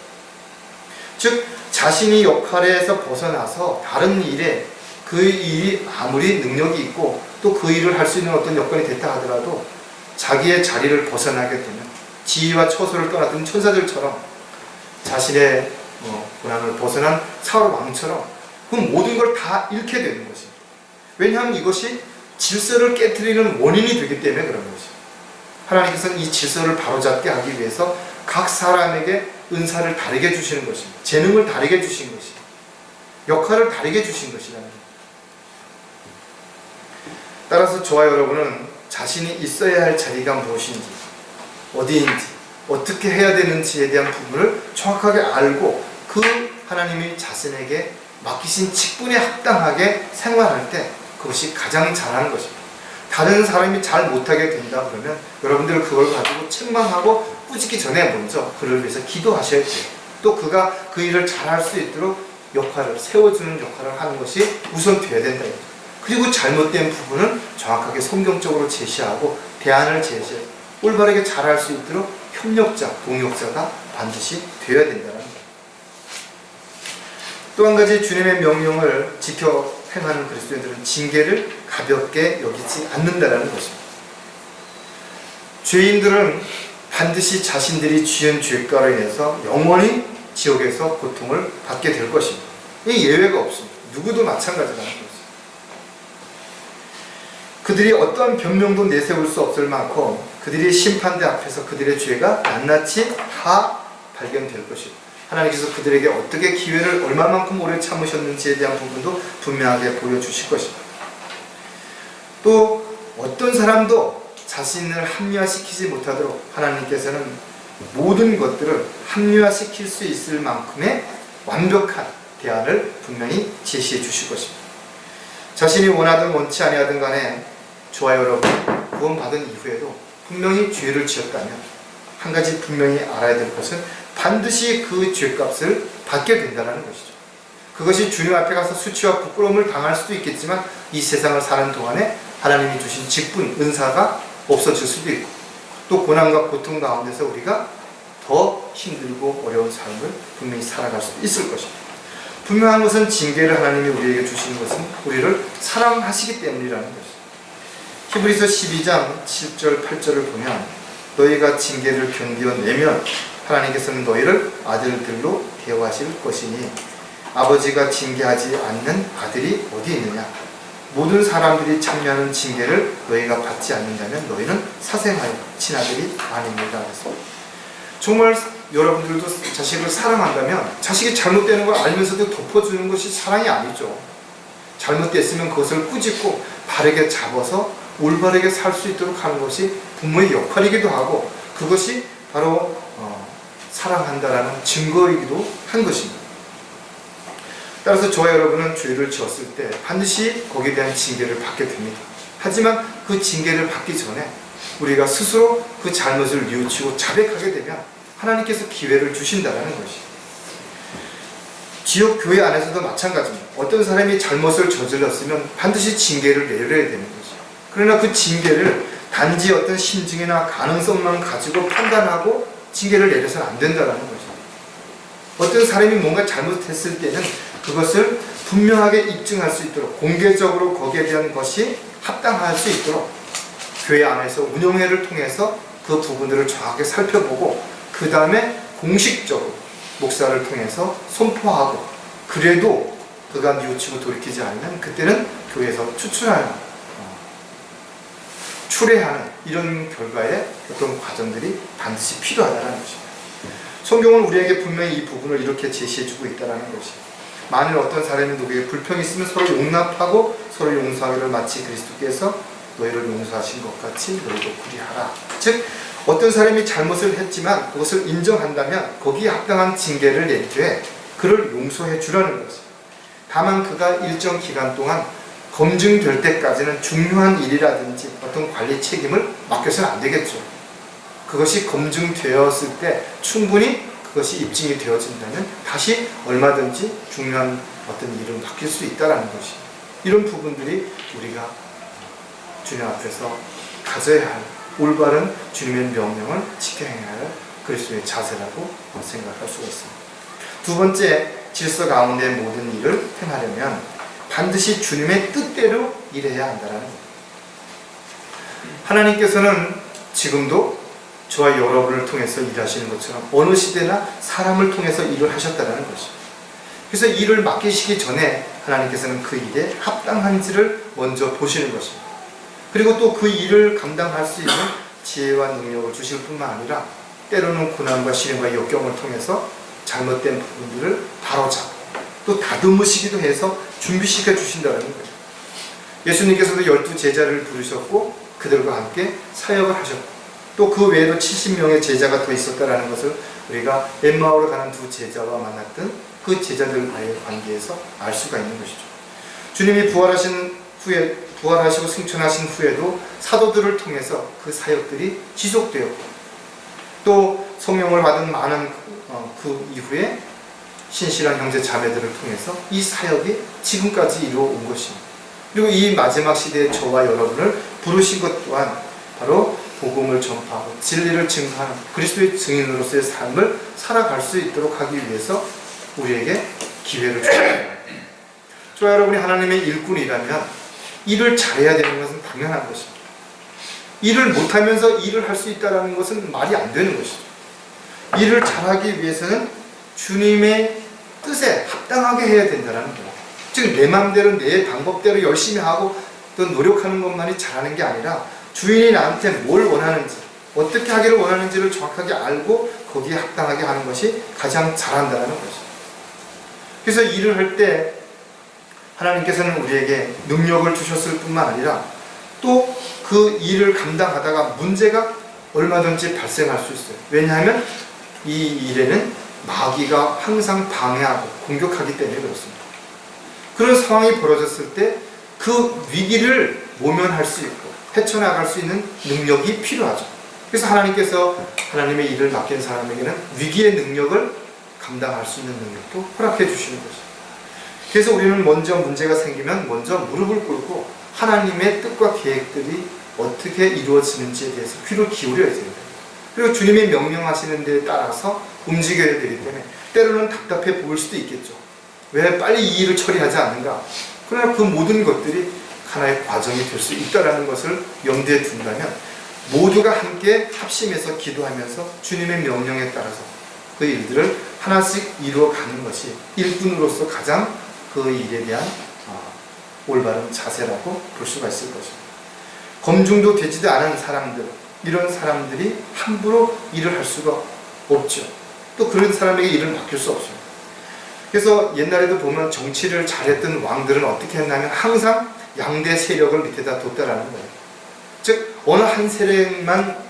즉 자신이 역할에서 벗어나서 다른 일에 그 일이 아무리 능력이 있고 또 그 일을 할 수 있는 어떤 여건이 됐다 하더라도 자기의 자리를 벗어나게 되면 지위와 처소를 떠났던 천사들처럼 자신의 고난을 벗어난 사울 왕처럼 그 모든 걸 다 잃게 되는 것입니다. 왜냐하면 이것이 질서를 깨트리는 원인이 되기 때문에 그런 것입니다. 하나님께서는 이 질서를 바로잡게 하기 위해서 각 사람에게 은사를 다르게 주시는 것입니다. 재능을 다르게 주신 것입니다. 역할을 다르게 주신 것이라는 겁니다. 따라서 저와 여러분은 자신이 있어야 할 자리가 무엇인지, 어디인지, 어떻게 해야 되는지에 대한 부분을 정확하게 알고 그 하나님이 자신에게 맡기신 직분에 합당하게 생활할 때 그것이 가장 잘하는 것입니다. 다른 사람이 잘 못하게 된다 그러면 여러분들 그걸 가지고 책망하고 꾸짖기 전에 먼저 그를 위해서 기도하셔야 돼요. 또 그가 그 일을 잘할 수 있도록 역할을, 세워주는 역할을 하는 것이 우선 돼야 된다. 그리고 잘못된 부분은 정확하게 성경적으로 제시하고 대안을 제시해서 올바르게 잘할 수 있도록 협력자, 동역자가 반드시 되어야 된다는 거예요. 또 한 가지 주님의 명령을 지켜 행하는 그리스도인들은 징계를 가볍게 여기지 않는다는 것입니다. 죄인들은 반드시 자신들이 지은 죄가로 인해서 영원히 지옥에서 고통을 받게 될 것입니다. 이 예외가 없습니다. 누구도 마찬가지라는 것입니다. 그들이 어떠한 변명도 내세울 수 없을 만큼 그들이 심판대 앞에서 그들의 죄가 낱낱이 다 발견될 것입니다. 하나님께서 그들에게 어떻게 기회를 얼마만큼 오래 참으셨는지에 대한 부분도 분명하게 보여주실 것입니다. 또 어떤 사람도 자신을 합리화시키지 못하도록 하나님께서는 모든 것들을 합리화시킬 수 있을 만큼의 완벽한 대안을 분명히 제시해 주실 것입니다. 자신이 원하든 원치 아니하든 간에 저와 여러분 구원받은 이후에도 분명히 죄를 지었다면 한 가지 분명히 알아야 될 것은 반드시 그 죄값을 받게 된다는 것이죠. 그것이 주님 앞에 가서 수치와 부끄러움을 당할 수도 있겠지만 이 세상을 사는 동안에 하나님이 주신 직분, 은사가 없어질 수도 있고 또 고난과 고통 가운데서 우리가 더 힘들고 어려운 삶을 분명히 살아갈 수도 있을 것입니다. 분명한 것은 징계를 하나님이 우리에게 주시는 것은 우리를 사랑하시기 때문이라는 것이죠. 히브리서 12장 7절 8절을 보면 너희가 징계를 견디어내면 하나님께서는 너희를 아들들로 대우하실 것이니 아버지가 징계하지 않는 아들이 어디 있느냐. 모든 사람들이 참여하는 징계를 너희가 받지 않는다면 너희는 사생하여 친아들이 아닙니다. 정말 여러분들도 자식을 사랑한다면 자식이 잘못되는 걸 알면서도 덮어주는 것이 사랑이 아니죠. 잘못됐으면 그것을 꾸짖고 바르게 잡아서 올바르게 살 수 있도록 하는 것이 부모의 역할이기도 하고 그것이 바로 사랑한다라는 증거이기도 한 것입니다. 따라서 저와 여러분은 죄를 지었을 때 반드시 거기에 대한 징계를 받게 됩니다. 하지만 그 징계를 받기 전에 우리가 스스로 그 잘못을 뉘우치고 자백하게 되면 하나님께서 기회를 주신다는 것이. 지역 교회 안에서도 마찬가지입니다. 어떤 사람이 잘못을 저질렀으면 반드시 징계를 내려야 되는 거죠. 그러나 그 징계를 단지 어떤 심증이나 가능성만 가지고 판단하고 징계를 내려서는 안 된다는 거죠. 어떤 사람이 뭔가 잘못했을 때는 그것을 분명하게 입증할 수 있도록 공개적으로 거기에 대한 것이 합당할 수 있도록 교회 안에서 운영회를 통해서 그 부분들을 정확하게 살펴보고 그 다음에 공식적으로 목사를 통해서 선포하고 그래도 그가 뉘우치고 돌이키지 않으면 그때는 교회에서 출애하는 이런 결과의 어떤 과정들이 반드시 필요하다는 것입니다. 성경은 우리에게 분명히 이 부분을 이렇게 제시해주고 있다는 것입니다. 만일 어떤 사람이 누구에게 불평이 있으면 서로 용납하고 서로 용서하기를 마치 그리스도께서 너희를 용서하신 것 같이 너희도 그리하라. 즉 어떤 사람이 잘못을 했지만 그것을 인정한다면 거기에 합당한 징계를 낼 때 그를 용서해 주라는 것입니다. 다만 그가 일정 기간 동안 검증될 때까지는 중요한 일이라든지 어떤 관리 책임을 맡겨서는 안 되겠죠. 그것이 검증되었을 때 충분히 그것이 입증이 되어진다면 다시 얼마든지 중요한 어떤 일을 맡길 수 있다는 것이. 이런 부분들이 우리가 주님 앞에서 가져야 할 올바른 주님의 명령을 지켜 행해야 할 그리스도의 자세라고 생각할 수가 있습니다. 두 번째, 질서 가운데 모든 일을 행하려면 반드시 주님의 뜻대로 일해야 한다는 것. 하나님께서는 지금도 저와 여러분을 통해서 일하시는 것처럼 어느 시대나 사람을 통해서 일을 하셨다는 것이죠. 그래서 일을 맡기시기 전에 하나님께서는 그 일에 합당한지를 먼저 보시는 것입니다. 그리고 또 그 일을 감당할 수 있는 지혜와 능력을 주실 뿐만 아니라 때로는 고난과 시련과 역경을 통해서 잘못된 부분들을 바로잡고 또 다듬으시기도 해서 준비시켜 주신다는 거예요. 예수님께서도 12제자를 부르셨고 그들과 함께 사역을 하셨고 또 그 외에도 70명의 제자가 더 있었다는 것을 우리가 엠마오로 가는 두 제자와 만났던 그 제자들과의 관계에서 알 수가 있는 것이죠. 주님이 부활하시고 승천하신 후에도 사도들을 통해서 그 사역들이 지속되었고 또 성령을 받은 많은 그 이후에 신실한 형제 자매들을 통해서 이 사역이 지금까지 이루어온 것입니다. 그리고 이 마지막 시대에 저와 여러분을 부르신 것 또한 바로 복음을 전파하고 진리를 증거하는 그리스도의 증인으로서의 삶을 살아갈 수 있도록 하기 위해서 우리에게 기회를 주십니다. 저와 여러분이 하나님의 일꾼이라면 일을 잘해야 되는 것은 당연한 것입니다. 일을 못하면서 일을 할 수 있다는 것은 말이 안 되는 것이죠. 일을 잘하기 위해서는 주님의 뜻에 합당하게 해야 된다는 거예요. 즉 내 마음대로 내 방법대로 열심히 하고 또 노력하는 것만이 잘하는 게 아니라 주인이 나한테 뭘 원하는지 어떻게 하기를 원하는지를 정확하게 알고 거기에 합당하게 하는 것이 가장 잘한다는 것이죠. 그래서 일을 할 때 하나님께서는 우리에게 능력을 주셨을 뿐만 아니라 또 그 일을 감당하다가 문제가 얼마든지 발생할 수 있어요. 왜냐하면 이 일에는 마귀가 항상 방해하고 공격하기 때문에 그렇습니다. 그런 상황이 벌어졌을 때 그 위기를 모면할 수 있고 헤쳐나갈 수 있는 능력이 필요하죠. 그래서 하나님께서 하나님의 일을 맡긴 사람에게는 위기의 능력을 감당할 수 있는 능력도 허락해 주시는 거죠. 그래서 우리는 먼저 문제가 생기면 먼저 무릎을 꿇고 하나님의 뜻과 계획들이 어떻게 이루어지는지에 대해서 귀를 기울여야 됩니다. 그리고 주님의 명령하시는 데에 따라서 움직여야 되기 때문에 때로는 답답해 보일 수도 있겠죠. 왜 빨리 이 일을 처리하지 않는가? 그러나 그 모든 것들이 하나의 과정이 될 수 있다는 것을 염두에 둔다면 모두가 함께 합심해서 기도하면서 주님의 명령에 따라서 그 일들을 하나씩 이루어가는 것이 일꾼으로서 가장 그 일에 대한 올바른 자세라고 볼 수가 있을 것입니다. 검증도 되지도 않은 사람들, 이런 사람들이 함부로 일을 할 수가 없죠. 또 그런 사람에게 일을 맡길 수 없습니다. 그래서 옛날에도 보면 정치를 잘했던 왕들은 어떻게 했냐면 항상 양대 세력을 밑에다 뒀다라는 거예요. 즉 어느 한 세력만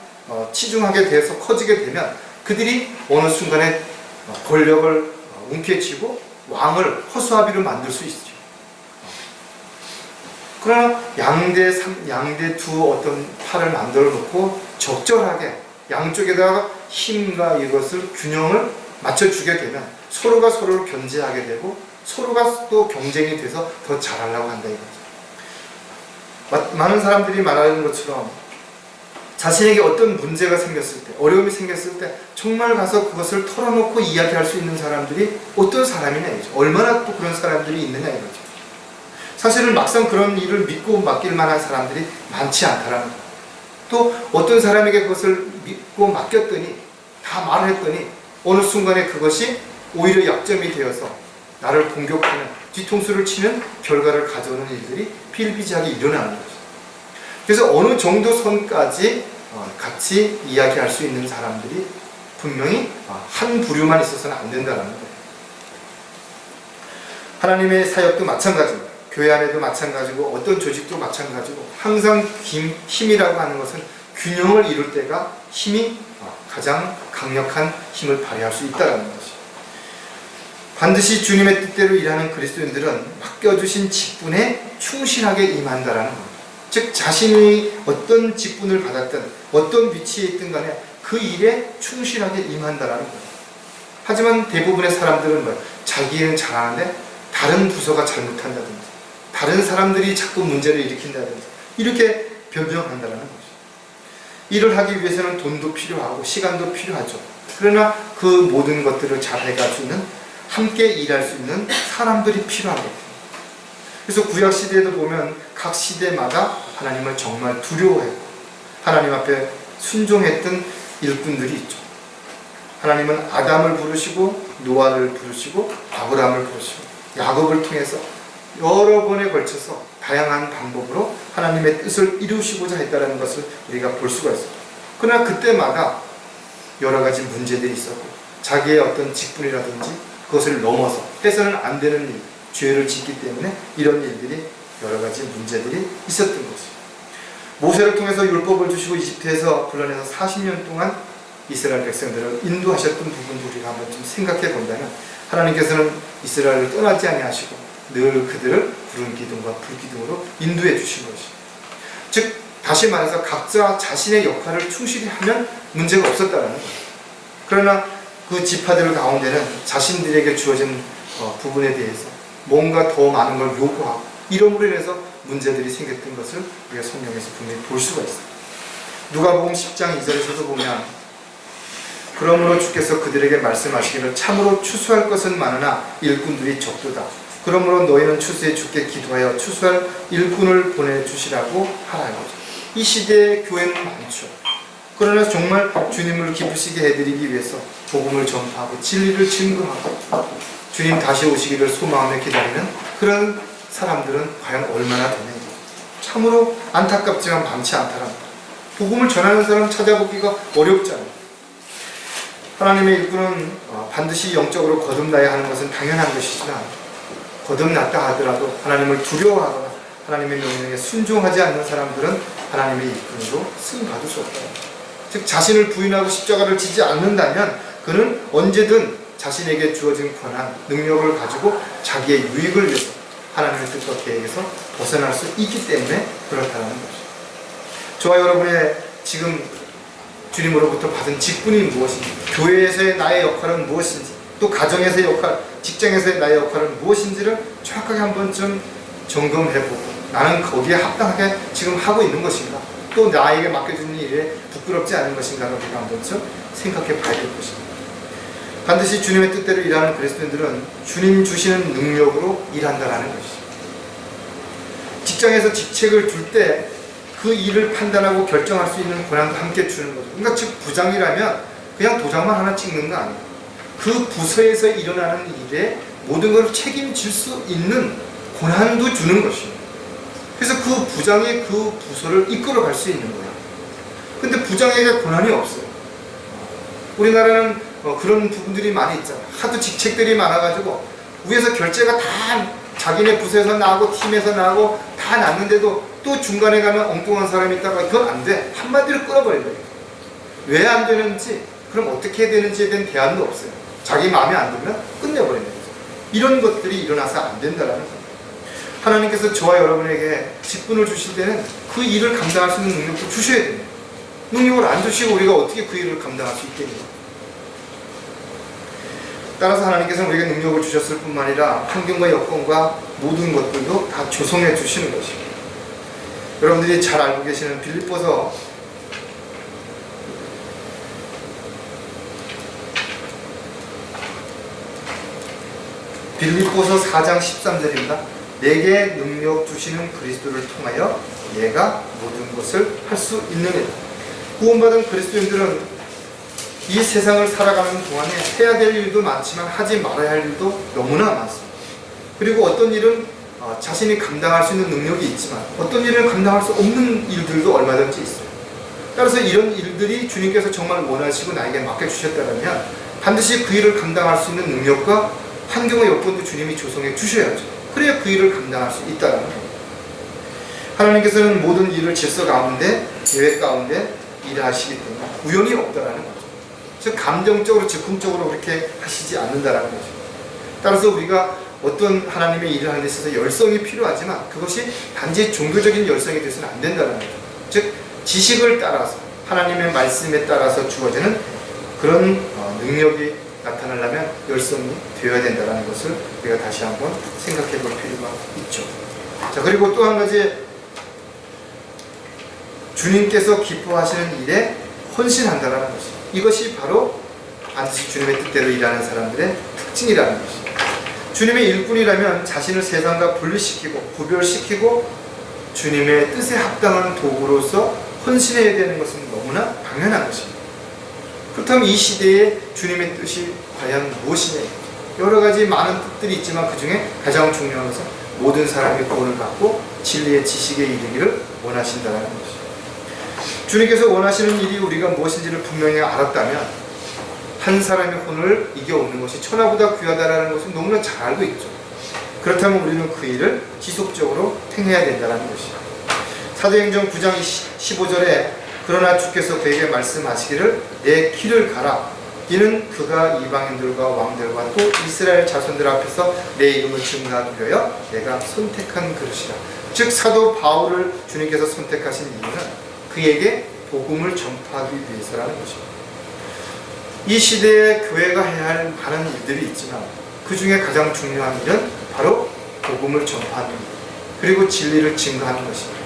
치중하게 돼서 커지게 되면 그들이 어느 순간에 권력을 움켜쥐고 왕을 허수아비로 만들 수 있죠. 그러나 양대 두 어떤 팔을 만들어 놓고 적절하게 양쪽에다가 힘과 이것을 균형을 맞춰주게 되면 서로가 서로를 견제하게 되고 서로가 또 경쟁이 돼서 더 잘하려고 한다 이거죠. 많은 사람들이 말하는 것처럼 자신에게 어떤 문제가 생겼을 때, 어려움이 생겼을 때 정말 가서 그것을 털어놓고 이야기할 수 있는 사람들이 어떤 사람이냐 이거죠. 얼마나 또 그런 사람들이 있느냐 이거죠. 사실은 막상 그런 일을 믿고 맡길 만한 사람들이 많지 않다라는 거예요. 또 어떤 사람에게 그것을 믿고 맡겼더니 다 말을 했더니 어느 순간에 그것이 오히려 약점이 되어서 나를 공격하는 뒤통수를 치는 결과를 가져오는 일들이 비일비재하게 일어나는 거죠. 그래서 어느 정도 선까지 같이 이야기할 수 있는 사람들이 분명히 한 부류만 있어서는 안 된다는 거예요. 하나님의 사역도 마찬가지입니다. 교회 안에도 마찬가지고 어떤 조직도 마찬가지고 항상 힘이라고 하는 것은 균형을 이룰 때가 힘이 가장 강력한 힘을 발휘할 수 있다는 것이. 반드시 주님의 뜻대로 일하는 그리스도인들은 맡겨주신 직분에 충실하게 임한다라는 겁니다. 즉 자신이 어떤 직분을 받았든 어떤 위치에 있든 간에 그 일에 충실하게 임한다라는 거예요. 하지만 대부분의 사람들은 자기 일은 잘하는데 다른 부서가 잘못한다든지 다른 사람들이 자꾸 문제를 일으킨다든지 이렇게 변명한다는 거죠. 일을 하기 위해서는 돈도 필요하고 시간도 필요하죠. 그러나 그 모든 것들을 잘 해갈 수 있는 함께 일할 수 있는 사람들이 필요하거든요. 그래서 구약시대에도 보면 각 시대마다 하나님을 정말 두려워했고 하나님 앞에 순종했던 일꾼들이 있죠. 하나님은 아담을 부르시고 노아를 부르시고 아브라함을 부르시고 야곱을 통해서 여러 번에 걸쳐서 다양한 방법으로 하나님의 뜻을 이루시고자 했다는 것을 우리가 볼 수가 있습니다. 그러나 그때마다 여러 가지 문제들이 있었고 자기의 어떤 직분이라든지 그것을 넘어서 해서는 안 되는 일, 죄를 짓기 때문에 이런 일들이 여러 가지 문제들이 있었던 것이죠. 모세를 통해서 율법을 주시고 이집트에서 불러내서 40년 동안 이스라엘 백성들을 인도하셨던 부분도 우리가 한번 좀 생각해 본다면 하나님께서는 이스라엘을 떠나지 아니하시고 늘 그들을 구름 기둥과 불 기둥으로 인도해 주신 것이죠. 즉 다시 말해서 각자 자신의 역할을 충실히 하면 문제가 없었다는 거예요. 그러나 그 지파들 가운데는 자신들에게 주어진 부분에 대해서 뭔가 더 많은 걸 요구하고 이러므로 인해서 문제들이 생겼던 것을 우리가 성경에서 분명히 볼 수가 있어요. 누가복음 10장 2절에서도 보면 그러므로 주께서 그들에게 말씀하시기를 참으로 추수할 것은 많으나 일꾼들이 적도다. 그러므로 너희는 추수해 주께 기도하여 추수할 일꾼을 보내주시라고 하라. 이 시대의 교회는 많죠. 그러나 정말 주님을 기쁘시게 해드리기 위해서 복음을 전파하고 진리를 증거하고 주님 다시 오시기를 소망하며 기다리는 그런 사람들은 과연 얼마나 되는지 참으로 안타깝지만 많지 않다랍니다. 복음을 전하는 사람 찾아보기가 어렵잖아요. 하나님의 일꾼은 반드시 영적으로 거듭나야 하는 것은 당연한 것이지만 거듭났다 하더라도 하나님을 두려워하거나 하나님의 명령에 순종하지 않는 사람들은 하나님의 일꾼으로 쓰임받을 수 없다. 즉 자신을 부인하고 십자가를 지지 않는다면 그는 언제든 자신에게 주어진 권한, 능력을 가지고 자기의 유익을 위해서 하나님의 뜻과 계획에서 벗어날 수 있기 때문에 그렇다는 것이죠. 저와 여러분의 지금 주님으로부터 받은 직분이 무엇인지, 교회에서의 나의 역할은 무엇인지, 또 가정에서의 역할, 직장에서의 나의 역할은 무엇인지를 정확하게 한 번쯤 점검해보고 나는 거기에 합당하게 지금 하고 있는 것인가, 또 나에게 맡겨주는 일에 부끄럽지 않은 것인가를 우리가 한 번쯤 생각해 봐야 될 것입니다. 반드시 주님의 뜻대로 일하는 그리스도인들은 주님 주시는 능력으로 일한다는 것이죠. 직장에서 직책을 줄 때 그 일을 판단하고 결정할 수 있는 권한도 함께 주는 거죠. 그러니까 즉 부장이라면 그냥 도장만 하나 찍는 거 아니에요. 그 부서에서 일어나는 일에 모든 걸 책임질 수 있는 권한도 주는 것입니다. 그래서 그 부장이 그 부서를 이끌어갈 수 있는 거예요. 근데 부장에게 권한이 없어요. 우리나라는 그런 부분들이 많이 있잖아요. 하도 직책들이 많아가지고 위에서 결제가 다 자기네 부서에서 나고 팀에서 나고 다 났는데도 또 중간에 가면 엉뚱한 사람이 있다가 그건 안 돼. 한마디로 끊어버린다. 왜 안 되는지, 그럼 어떻게 해야 되는지에 대한 대안도 없어요. 자기 마음에 안 들면 끝내버리는 거죠. 이런 것들이 일어나서 안 된다는 겁니다. 하나님께서 저와 여러분에게 직분을 주실 때는 그 일을 감당할 수 있는 능력도 주셔야 됩니다. 능력을 안 주시고 우리가 어떻게 그 일을 감당할 수 있겠냐. 따라서 하나님께서는 우리에게 능력을 주셨을 뿐만 아니라 환경과 여건과 모든 것들도 다 조성해 주시는 것입니다. 여러분들이 잘 알고 계시는 빌립보서 4장 13절입니다. 내게 능력 주시는 그리스도를 통하여 얘가 모든 것을 할 수 있느니라. 구원받은 그리스도인들은 이 세상을 살아가는 동안에 해야 될 일도 많지만 하지 말아야 할 일도 너무나 많습니다. 그리고 어떤 일은 자신이 감당할 수 있는 능력이 있지만 어떤 일은 감당할 수 없는 일들도 얼마든지 있어요. 따라서 이런 일들이 주님께서 정말 원하시고 나에게 맡겨주셨다면 반드시 그 일을 감당할 수 있는 능력과 환경과 여건도 주님이 조성해 주셔야죠. 그래야 그 일을 감당할 수 있다는 겁니다. 하나님께서는 모든 일을 질서 가운데, 계획 가운데 일하시기 때문에 우연이 없다는 거죠. 즉 감정적으로 즉흥적으로 그렇게 하시지 않는다는 거죠. 따라서 우리가 어떤 하나님의 일을 하는 데 있어서 열성이 필요하지만 그것이 단지 종교적인 열성이 되어서는 안 된다는 거죠. 즉 지식을 따라서 하나님의 말씀에 따라서 주어지는 그런 능력이 나타나려면 열성이 되어야 된다는 것을 우리가 다시 한번 생각해 볼 필요가 있죠. 자, 그리고 또 한 가지, 주님께서 기뻐하시는 일에 헌신한다는 것입니다. 이것이 바로 반드시 주님의 뜻대로 일하는 사람들의 특징이라는 것입니다. 주님의 일꾼이라면 자신을 세상과 분리시키고 구별시키고 주님의 뜻에 합당한 도구로서 헌신해야 되는 것은 너무나 당연한 것입니다. 그렇다면 이 시대에 주님의 뜻이 과연 무엇이냐? 여러 가지 많은 뜻들이 있지만 그 중에 가장 중요한 것은 모든 사람이 구원을 받고 진리의 지식에 이르기를 원하신다는 것입니다. 주님께서 원하시는 일이 우리가 무엇인지를 분명히 알았다면 한 사람의 혼을 이겨오는 것이 천하보다 귀하다는 것은 너무나 잘 알고 있죠. 그렇다면 우리는 그 일을 지속적으로 행해야 된다는 것입니다. 사도행전 9장 15절에 그러나 주께서 그에게 말씀하시기를 내 길을 가라. 이는 그가 이방인들과 왕들과 또 이스라엘 자손들 앞에서 내 이름을 증거하기 위하여 내가 선택한 그릇이라. 즉 사도 바울을 주님께서 선택하신 이유는 그에게 복음을 전파하기 위해서라는 것입니다. 이 시대에 교회가 해야 할 많은 일들이 있지만 그 중에 가장 중요한 일은 바로 복음을 전파하는 것, 그리고 진리를 증거하는 것입니다.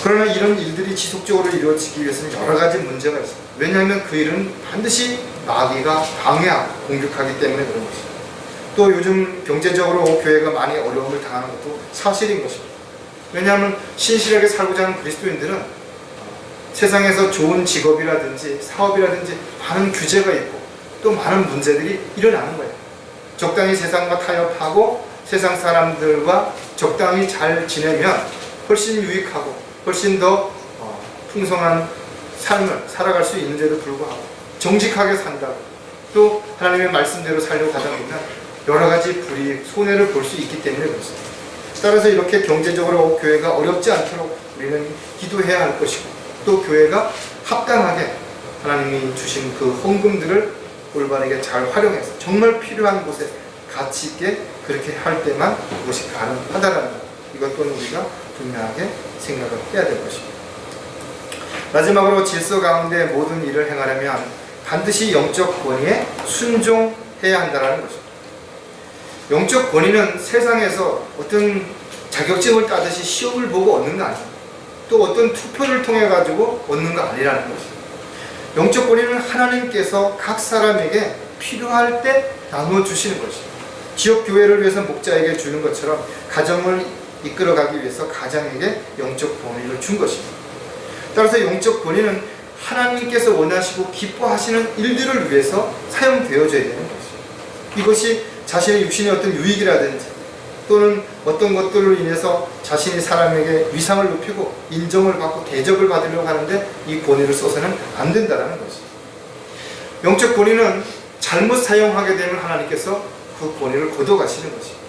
그러나 이런 일들이 지속적으로 이루어지기 위해서는 여러 가지 문제가 있습니다. 왜냐하면 그 일은 반드시 마귀가 방해하고 공격하기 때문에 그런 것입니다. 또 요즘 경제적으로 교회가 많이 어려움을 당하는 것도 사실인 것입니다. 왜냐하면 신실하게 살고자 하는 그리스도인들은 세상에서 좋은 직업이라든지 사업이라든지 많은 규제가 있고 또 많은 문제들이 일어나는 거예요. 적당히 세상과 타협하고 세상 사람들과 적당히 잘 지내면 훨씬 유익하고 훨씬 더 풍성한 삶을 살아갈 수 있는데도 불구하고 정직하게 산다고 또 하나님의 말씀대로 살려고 하다 보면 여러 가지 불이익, 손해를 볼 수 있기 때문에 그렇습니다. 따라서 이렇게 경제적으로 교회가 어렵지 않도록 우리는 기도해야 할 것이고 또 교회가 합당하게 하나님이 주신 그 헌금들을 올바르게 잘 활용해서 정말 필요한 곳에 가치 있게 그렇게 할 때만 그것이 가능하다라는 것, 이것 또한 우리가 분명하게 생각을 해야 될 것입니다. 마지막으로 질서 가운데 모든 일을 행하려면 반드시 영적 권위에 순종해야 한다는 것입니다. 영적 권위는 세상에서 어떤 자격증을 따듯이 시험을 보고 얻는 거 아닙니다. 또 어떤 투표를 통해 가지고 얻는 거 아니라는 것입니다. 영적 권위는 하나님께서 각 사람에게 필요할 때 나누어 주시는 것이죠. 지역 교회를 위해서 목자에게 주는 것처럼 가정을 이끌어가기 위해서 가장에게 영적 권위를 준 것입니다. 따라서 영적 권위는 하나님께서 원하시고 기뻐하시는 일들을 위해서 사용되어져야 되는 것이죠. 이것이 자신의 육신의 어떤 유익이라든지 또는 어떤 것들로 인해서 자신이 사람에게 위상을 높이고 인정을 받고 대접을 받으려고 하는데 이 권위를 써서는 안 된다는 것이죠. 영적 권위는 잘못 사용하게 되면 하나님께서 그 권위를 거둬가시는 것입니다.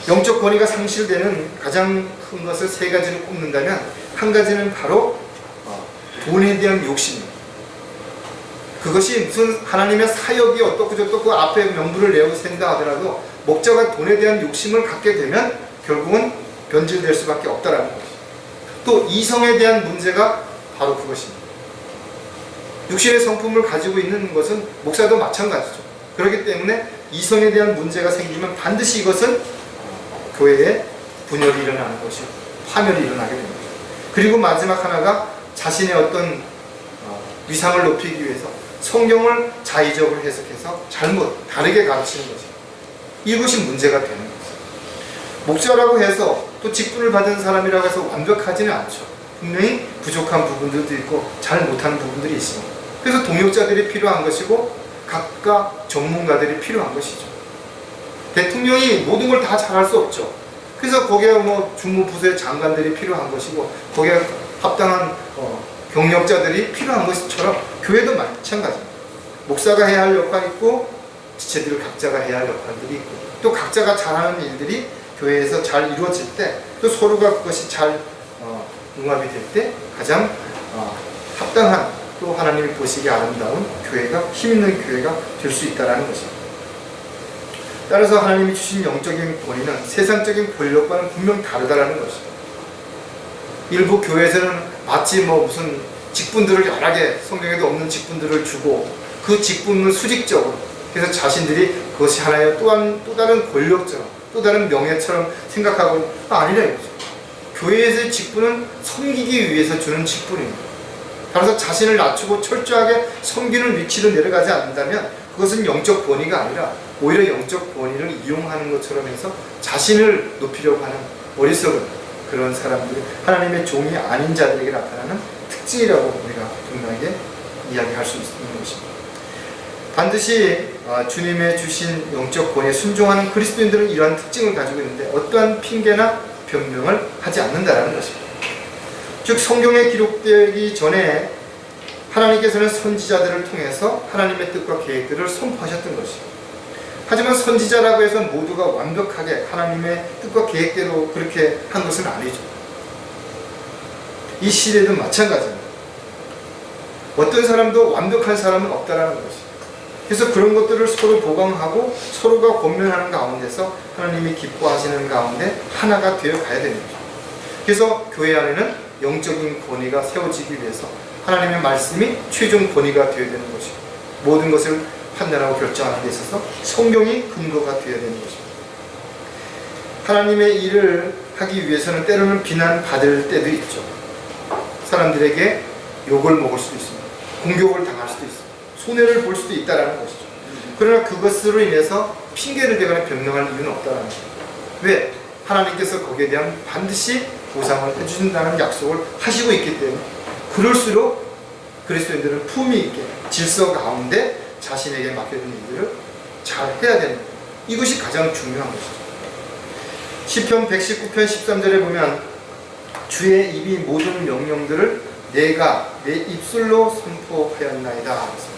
영적 권위가 상실되는 가장 큰 것을 세 가지로 꼽는다면 한 가지는 바로 돈에 대한 욕심입니다. 그것이 무슨 하나님의 사역이 어떻고 저떻고 앞에 명분을 내고 생각하더라도 목자가 돈에 대한 욕심을 갖게 되면 결국은 변질될 수밖에 없다라는 것이죠. 또 이성에 대한 문제가 바로 그것입니다. 육신의 성품을 가지고 있는 것은 목사도 마찬가지죠. 그렇기 때문에 이성에 대한 문제가 생기면 반드시 이것은 교회에 분열이 일어나는 것이고 파멸이 일어나게 됩니다. 그리고 마지막 하나가 자신의 어떤 위상을 높이기 위해서 성경을 자의적으로 해석해서 잘못 다르게 가르치는 것이죠. 이것이 문제가 되는 것이죠. 목자라고 해서 또 직분을 받은 사람이라고 해서 완벽하지는 않죠. 분명히 부족한 부분들도 있고 잘 못하는 부분들이 있습니다. 그래서 동역자들이 필요한 것이고 각각 전문가들이 필요한 것이죠. 대통령이 모든 걸 다 잘할 수 없죠. 그래서 거기에 주무부서의 장관들이 필요한 것이고 거기에 합당한 경력자들이 필요한 것처럼 교회도 마찬가지입니다. 목사가 해야 할 역할이 있고 지체들 각자가 해야 할 역할들이 있고 또 각자가 잘하는 일들이 교회에서 잘 이루어질 때 또 서로가 그것이 잘 융합이 될 때 가장 합당한 또 하나님이 보시기에 아름다운 교회가 힘있는 교회가 될 수 있다는 것입니다. 따라서 하나님이 주신 영적인 권위는 세상적인 권력과는 분명 다르다는 것입니다. 일부 교회에서는 마치 무슨 직분들을 여러 개 성경에도 없는 직분들을 주고 그 직분을 수직적으로 그래서 자신들이 그것이 하나의 또 다른 권력처럼 또 다른 명예처럼 생각하고 아니라 이거죠. 교회에서의 직분은 섬기기 위해서 주는 직분입니다. 따라서 자신을 낮추고 철저하게 섬기는 위치로 내려가지 않는다면 그것은 영적 권위가 아니라 오히려 영적 권위를 이용하는 것처럼 해서 자신을 높이려고 하는 어리석은 그런 사람들이 하나님의 종이 아닌 자들에게 나타나는 특징이라고 우리가 분명하게 이야기할 수 있는 것입니다. 반드시 주님의 주신 영적 권위에 순종하는 그리스도인들은 이러한 특징을 가지고 있는데 어떠한 핑계나 변명을 하지 않는다는 것입니다. 즉 성경에 기록되기 전에 하나님께서는 선지자들을 통해서 하나님의 뜻과 계획들을 선포하셨던 것입니다. 하지만 선지자라고 해서 모두가 완벽하게 하나님의 뜻과 계획대로 그렇게 한 것은 아니죠. 이 시대도 마찬가지입니다. 어떤 사람도 완벽한 사람은 없다라는 것이죠. 그래서 그런 것들을 서로 보강하고 서로가 권면하는 가운데서 하나님이 기뻐하시는 가운데 하나가 되어 가야 됩니다. 그래서 교회 안에는 영적인 권위가 세워지기 위해서 하나님의 말씀이 최종 권위가 되어야 되는 것이고 모든 것을 판단하고 결정하는 데 있어서 성경이 근거가 되어야 되는 것입니다. 하나님의 일을 하기 위해서는 때로는 비난받을 때도 있죠. 사람들에게 욕을 먹을 수도 있습니다. 공격을 당할 수도 있습니다. 손해를 볼 수도 있다는 것이죠. 그러나 그것으로 인해서 핑계를 대거나 변명할 이유는 없다는 거죠. 왜? 하나님께서 거기에 대한 반드시 보상을 해주신다는 약속을 하시고 있기 때문에 그럴수록 그리스도인들은 품위 있게 질서 가운데 자신에게 맡겨진 일들을 잘 해야 되는 거예요. 이것이 가장 중요한 것이죠. 시편 119편 13절에 보면 주의 입이 모든 명령들을 내가 내 입술로 선포하였나이다.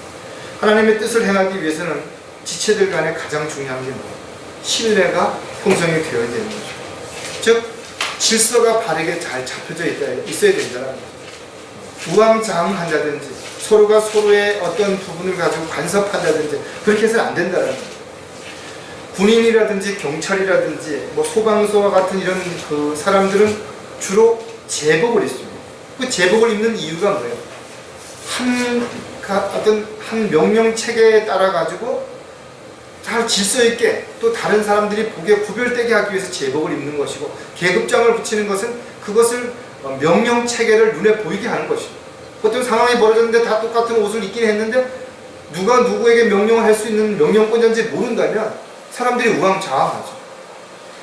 하나님의 뜻을 행하기 위해서는 지체들 간에 가장 중요한 게 뭐예요? 신뢰가 형성이 되어야 되는 거죠. 즉 질서가 바르게 잘 잡혀져 있어야 된다는 거죠. 우왕좌왕한다든지 서로가 서로의 어떤 부분을 가지고 간섭한다든지 그렇게 해서는 안 된다는 거죠. 군인이라든지 경찰이라든지 소방서와 같은 이런 그 사람들은 주로 제복을 입습니다. 그 제복을 입는 이유가 뭐예요? 어떤 한 명령 체계에 따라 가지고 잘 질서 있게 또 다른 사람들이 보기에 구별되게 하기 위해서 제복을 입는 것이고 계급장을 붙이는 것은 그것을 명령 체계를 눈에 보이게 하는 것이고 어떤 상황이 벌어졌는데 다 똑같은 옷을 입긴 했는데 누가 누구에게 명령을 할 수 있는 명령권자인지 모른다면 사람들이 우왕좌왕하죠.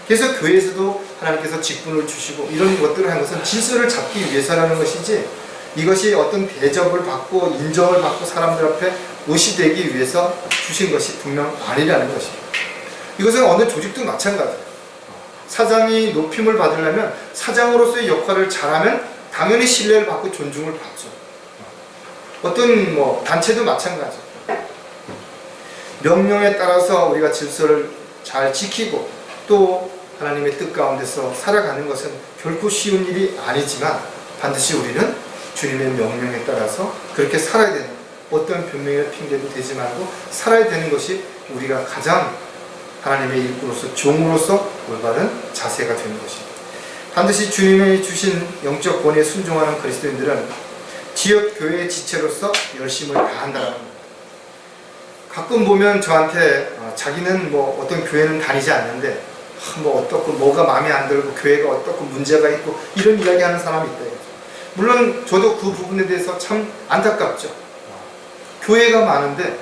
그래서 교회에서도 하나님께서 직분을 주시고 이런 것들을 한 것은 질서를 잡기 위해서라는 것이지, 이것이 어떤 대접을 받고 인정을 받고 사람들 앞에 옷이 되기 위해서 주신 것이 분명 아니라는 것입니다. 이것은 어느 조직도 마찬가지예요. 사장이 높임을 받으려면 사장으로서의 역할을 잘하면 당연히 신뢰를 받고 존중을 받죠. 어떤 단체도 마찬가지예요. 명령에 따라서 우리가 질서를 잘 지키고 또 하나님의 뜻 가운데서 살아가는 것은 결코 쉬운 일이 아니지만 반드시 우리는 주님의 명령에 따라서 그렇게 살아야 되는, 어떤 변명이나 핑계도 되지 말고 살아야 되는 것이 우리가 가장 하나님의 일꾼으로서 종으로서 올바른 자세가 되는 것입니다. 반드시 주님의 주신 영적 권위에 순종하는 그리스도인들은 지역 교회의 지체로서 열심을 다한다는 겁니다. 가끔 보면 저한테 자기는 어떤 교회는 다니지 않는데 어떻고 뭐가 마음에 안 들고 교회가 어떻고 문제가 있고 이런 이야기하는 사람이 있다. 물론 저도 그 부분에 대해서 참 안타깝죠. 교회가 많은데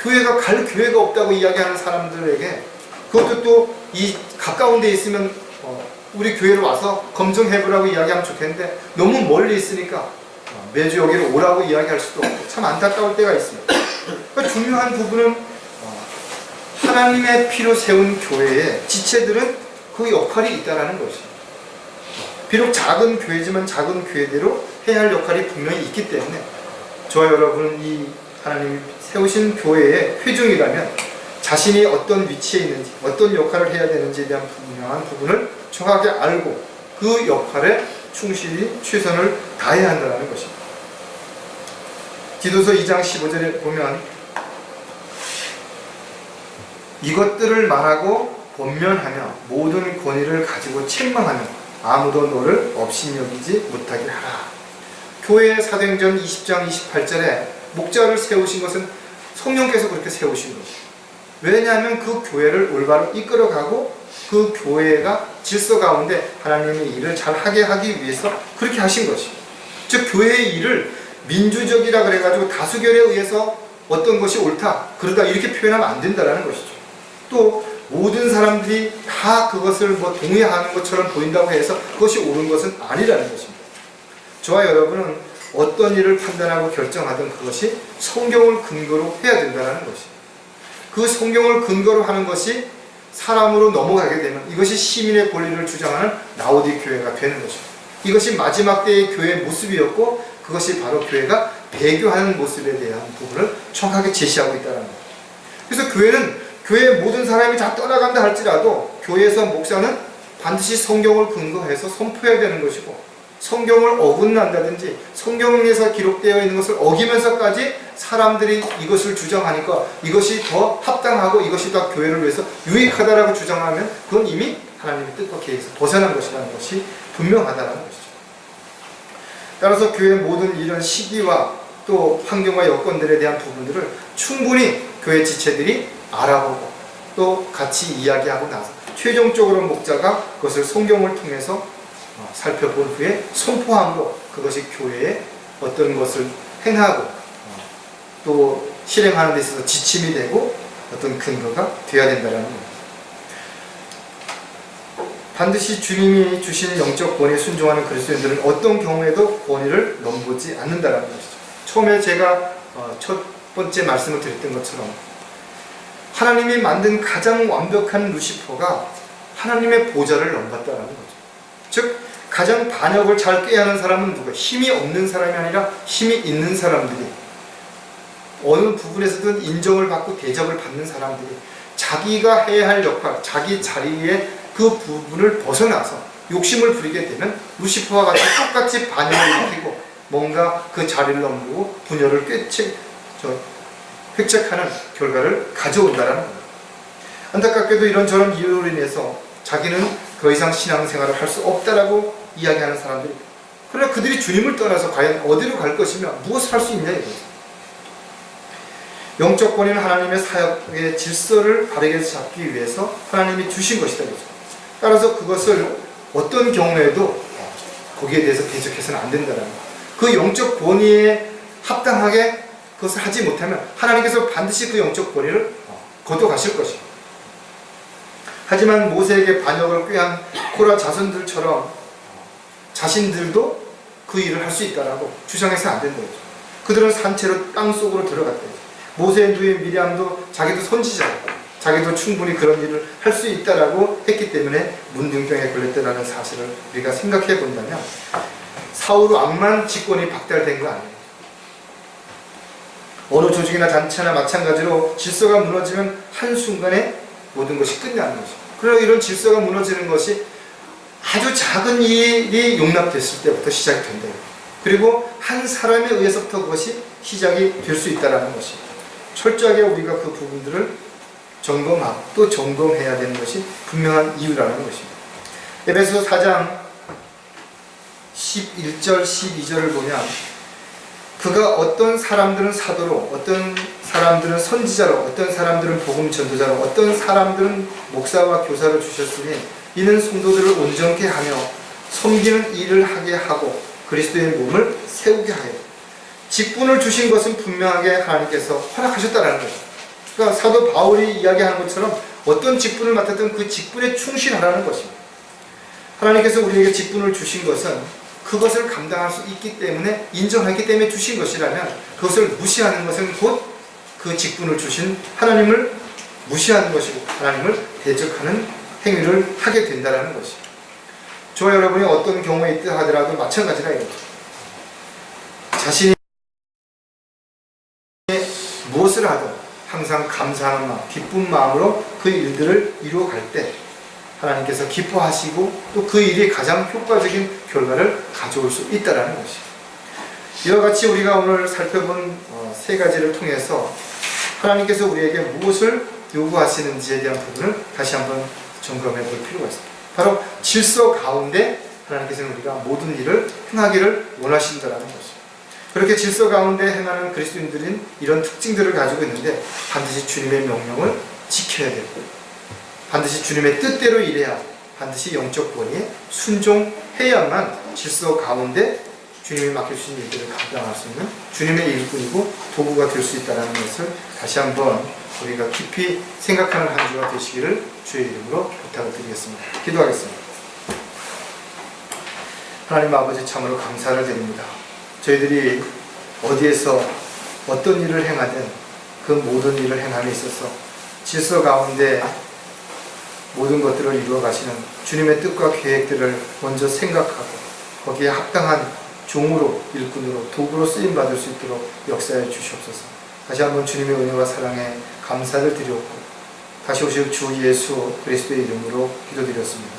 교회가 갈 교회가 없다고 이야기하는 사람들에게, 그것도 또 이 가까운 데 있으면 우리 교회로 와서 검증해보라고 이야기하면 좋겠는데 너무 멀리 있으니까 매주 여기로 오라고 이야기할 수도 없고 참 안타까울 때가 있습니다. 그러니까 중요한 부분은 하나님의 피로 세운 교회에 지체들은 그 역할이 있다는 것입니다. 비록 작은 교회지만 작은 교회대로 해야 할 역할이 분명히 있기 때문에 저와 여러분은 이 하나님이 세우신 교회의 회중이라면 자신이 어떤 위치에 있는지 어떤 역할을 해야 되는지에 대한 분명한 부분을 정확하게 알고 그 역할에 충실히 최선을 다해야 한다는 것입니다. 디도서 2장 15절에 보면 이것들을 말하고 권면하며 모든 권위를 가지고 책망하며 아무도 너를 업신여기지 못하게 하라. 교회의 사도행전 20장 28절에 목자를 세우신 것은 성령께서 그렇게 세우신 것이에요. 왜냐하면 그 교회를 올바로 이끌어가고 그 교회가 질서 가운데 하나님의 일을 잘 하게 하기 위해서 그렇게 하신 것이에요. 즉 교회의 일을 민주적이라 그래가지고 다수결에 의해서 어떤 것이 옳다 그러다 이렇게 표현하면 안 된다는 것이죠. 또 모든 사람들이 다 그것을 동의하는 것처럼 보인다고 해서 그것이 옳은 것은 아니라는 것입니다. 저와 여러분은 어떤 일을 판단하고 결정하든 그것이 성경을 근거로 해야 된다는 것입니다. 그 성경을 근거로 하는 것이 사람으로 넘어가게 되면 이것이 시민의 권리를 주장하는 라오디 교회가 되는 것입니다. 이것이 마지막 때의 교회의 모습이었고 그것이 바로 교회가 배교하는 모습에 대한 부분을 정확하게 제시하고 있다는 겁니다. 그래서 교회는 교회의 모든 사람이 다 떠나간다 할지라도 교회에서 목사는 반드시 성경을 근거해서 선포해야 되는 것이고, 성경을 어긋난다든지 성경에서 기록되어 있는 것을 어기면서까지 사람들이 이것을 주장하니까 이것이 더 합당하고 이것이 더 교회를 위해서 유익하다라고 주장하면 그건 이미 하나님의 뜻과 계획에서 벗어난 것이라는 것이 분명하다는 것이죠. 따라서 교회의 모든 이런 시기와 또 환경과 여건들에 대한 부분들을 충분히 교회 지체들이 알아보고 또 같이 이야기하고 나서 최종적으로 목자가 그것을 성경을 통해서 살펴본 후에 선포함으로 그것이 교회에 어떤 것을 행하고 또 실행하는 데 있어서 지침이 되고 어떤 근거가 되어야 된다는 겁니다. 반드시 주님이 주신 영적 권위에 순종하는 그리스도인들은 어떤 경우에도 권위를 넘보지 않는다는 것이죠. 처음에 제가 첫 번째 말씀을 드렸던 것처럼 하나님이 만든 가장 완벽한 루시퍼가 하나님의 보좌를 넘봤다는 거죠. 즉 가장 반역을 잘 꾀하는 사람은 누구예요? 힘이 없는 사람이 아니라 힘이 있는 사람들이, 어느 부분에서든 인정을 받고 대접을 받는 사람들이 자기가 해야 할 역할, 자기 자리에 그 부분을 벗어나서 욕심을 부리게 되면 루시퍼와 같이 똑같이 반역을 일으키고 뭔가 그 자리를 넘보고 분열을 획책하는 결과를 가져온다는 겁니다. 안타깝게도 이런저런 이유로 인해서 자기는 더 이상 신앙생활을 할 수 없다라고 이야기하는 사람들이, 그러나 그들이 주님을 떠나서 과연 어디로 갈 것이며 무엇을 할 수 있냐 이거죠. 영적 권위는 하나님의 사역의 질서를 바르게 잡기 위해서 하나님이 주신 것이다 이거죠. 따라서 그것을 어떤 경우에도 거기에 대해서 대적해서는 안 된다는 거예요. 그 영적 권위에 합당하게 그것을 하지 못하면 하나님께서 반드시 그 영적 권위를 거둬가실 것입니다. 하지만 모세에게 반역을 꾀한 코라 자손들처럼 자신들도 그 일을 할 수 있다라고 주장해서 안 되는 거죠. 그들은 산채로 땅속으로 들어갔대요. 모세의 누이 미리암도 자기도 선지자고 자기도 충분히 그런 일을 할 수 있다라고 했기 때문에 문둥병에 걸렸다라는 사실을 우리가 생각해 본다면 사울 왕만 직권이 박탈된 거 아니에요. 어느 조직이나 단체나 마찬가지로 질서가 무너지면 한순간에 모든 것이 끝나는 거죠. 그리고 이런 질서가 무너지는 것이 아주 작은 일이 용납됐을 때부터 시작이 된다. 그리고 한 사람에 의해서부터 그것이 시작이 될 수 있다는 것이 철저하게 우리가 그 부분들을 점검하고 또 점검해야 되는 것이 분명한 이유라는 것입니다. 에베소 4장 11절 12절을 보면 그가 어떤 사람들은 사도로, 어떤 사람들은 선지자로, 어떤 사람들은 복음 전도자로, 어떤 사람들은 목사와 교사로 주셨으니 이는 성도들을 온전케 하며 섬기는 일을 하게 하고 그리스도의 몸을 세우게 하여 직분을 주신 것은 분명하게 하나님께서 허락하셨다는 거죠. 그러니까 사도 바울이 이야기하는 것처럼 어떤 직분을 맡았든 그 직분에 충실하라는 것입니다. 하나님께서 우리에게 직분을 주신 것은 그것을 감당할 수 있기 때문에 인정하기 때문에 주신 것이라면 그것을 무시하는 것은 곧 그 직분을 주신 하나님을 무시하는 것이고 하나님을 대적하는 행위를 하게 된다는 것입니다. 저와 여러분이 어떤 경우에 있다 하더라도 마찬가지라 이거죠. 자신이 무엇을 하든 항상 감사하는 마음, 기쁜 마음으로 그 일들을 이루어갈 때 하나님께서 기뻐하시고 또 그 일이 가장 효과적인 결과를 가져올 수 있다는 것입니다. 이와 같이 우리가 오늘 살펴본 세 가지를 통해서 하나님께서 우리에게 무엇을 요구하시는지에 대한 부분을 다시 한번 점검해 볼 필요가 있습니다. 바로 질서 가운데 하나님께서는 우리가 모든 일을 행하기를 원하신다는 것입니다. 그렇게 질서 가운데 행하는 그리스도인들은 이런 특징들을 가지고 있는데 반드시 주님의 명령을 지켜야 되고 반드시 주님의 뜻대로 일해야 반드시 영적 권위에 순종해야만 질서 가운데 주님이 맡겨주신 일들을 감당할 수 있는 주님의 일꾼이고 도구가 될 수 있다는 것을 다시 한번 우리가 깊이 생각하는 한 주가 되시기를 주의 이름으로 부탁을 드리겠습니다. 기도하겠습니다. 하나님 아버지 참으로 감사를 드립니다. 저희들이 어디에서 어떤 일을 행하든 그 모든 일을 행함에 있어서 질서 가운데 모든 것들을 이루어 가시는 주님의 뜻과 계획들을 먼저 생각하고 거기에 합당한 종으로, 일꾼으로, 도구로 쓰임받을 수 있도록 역사해 주시옵소서. 다시 한번 주님의 은혜와 사랑에 감사를 드렸고 다시 오실 주 예수 그리스도의 이름으로 기도드렸습니다.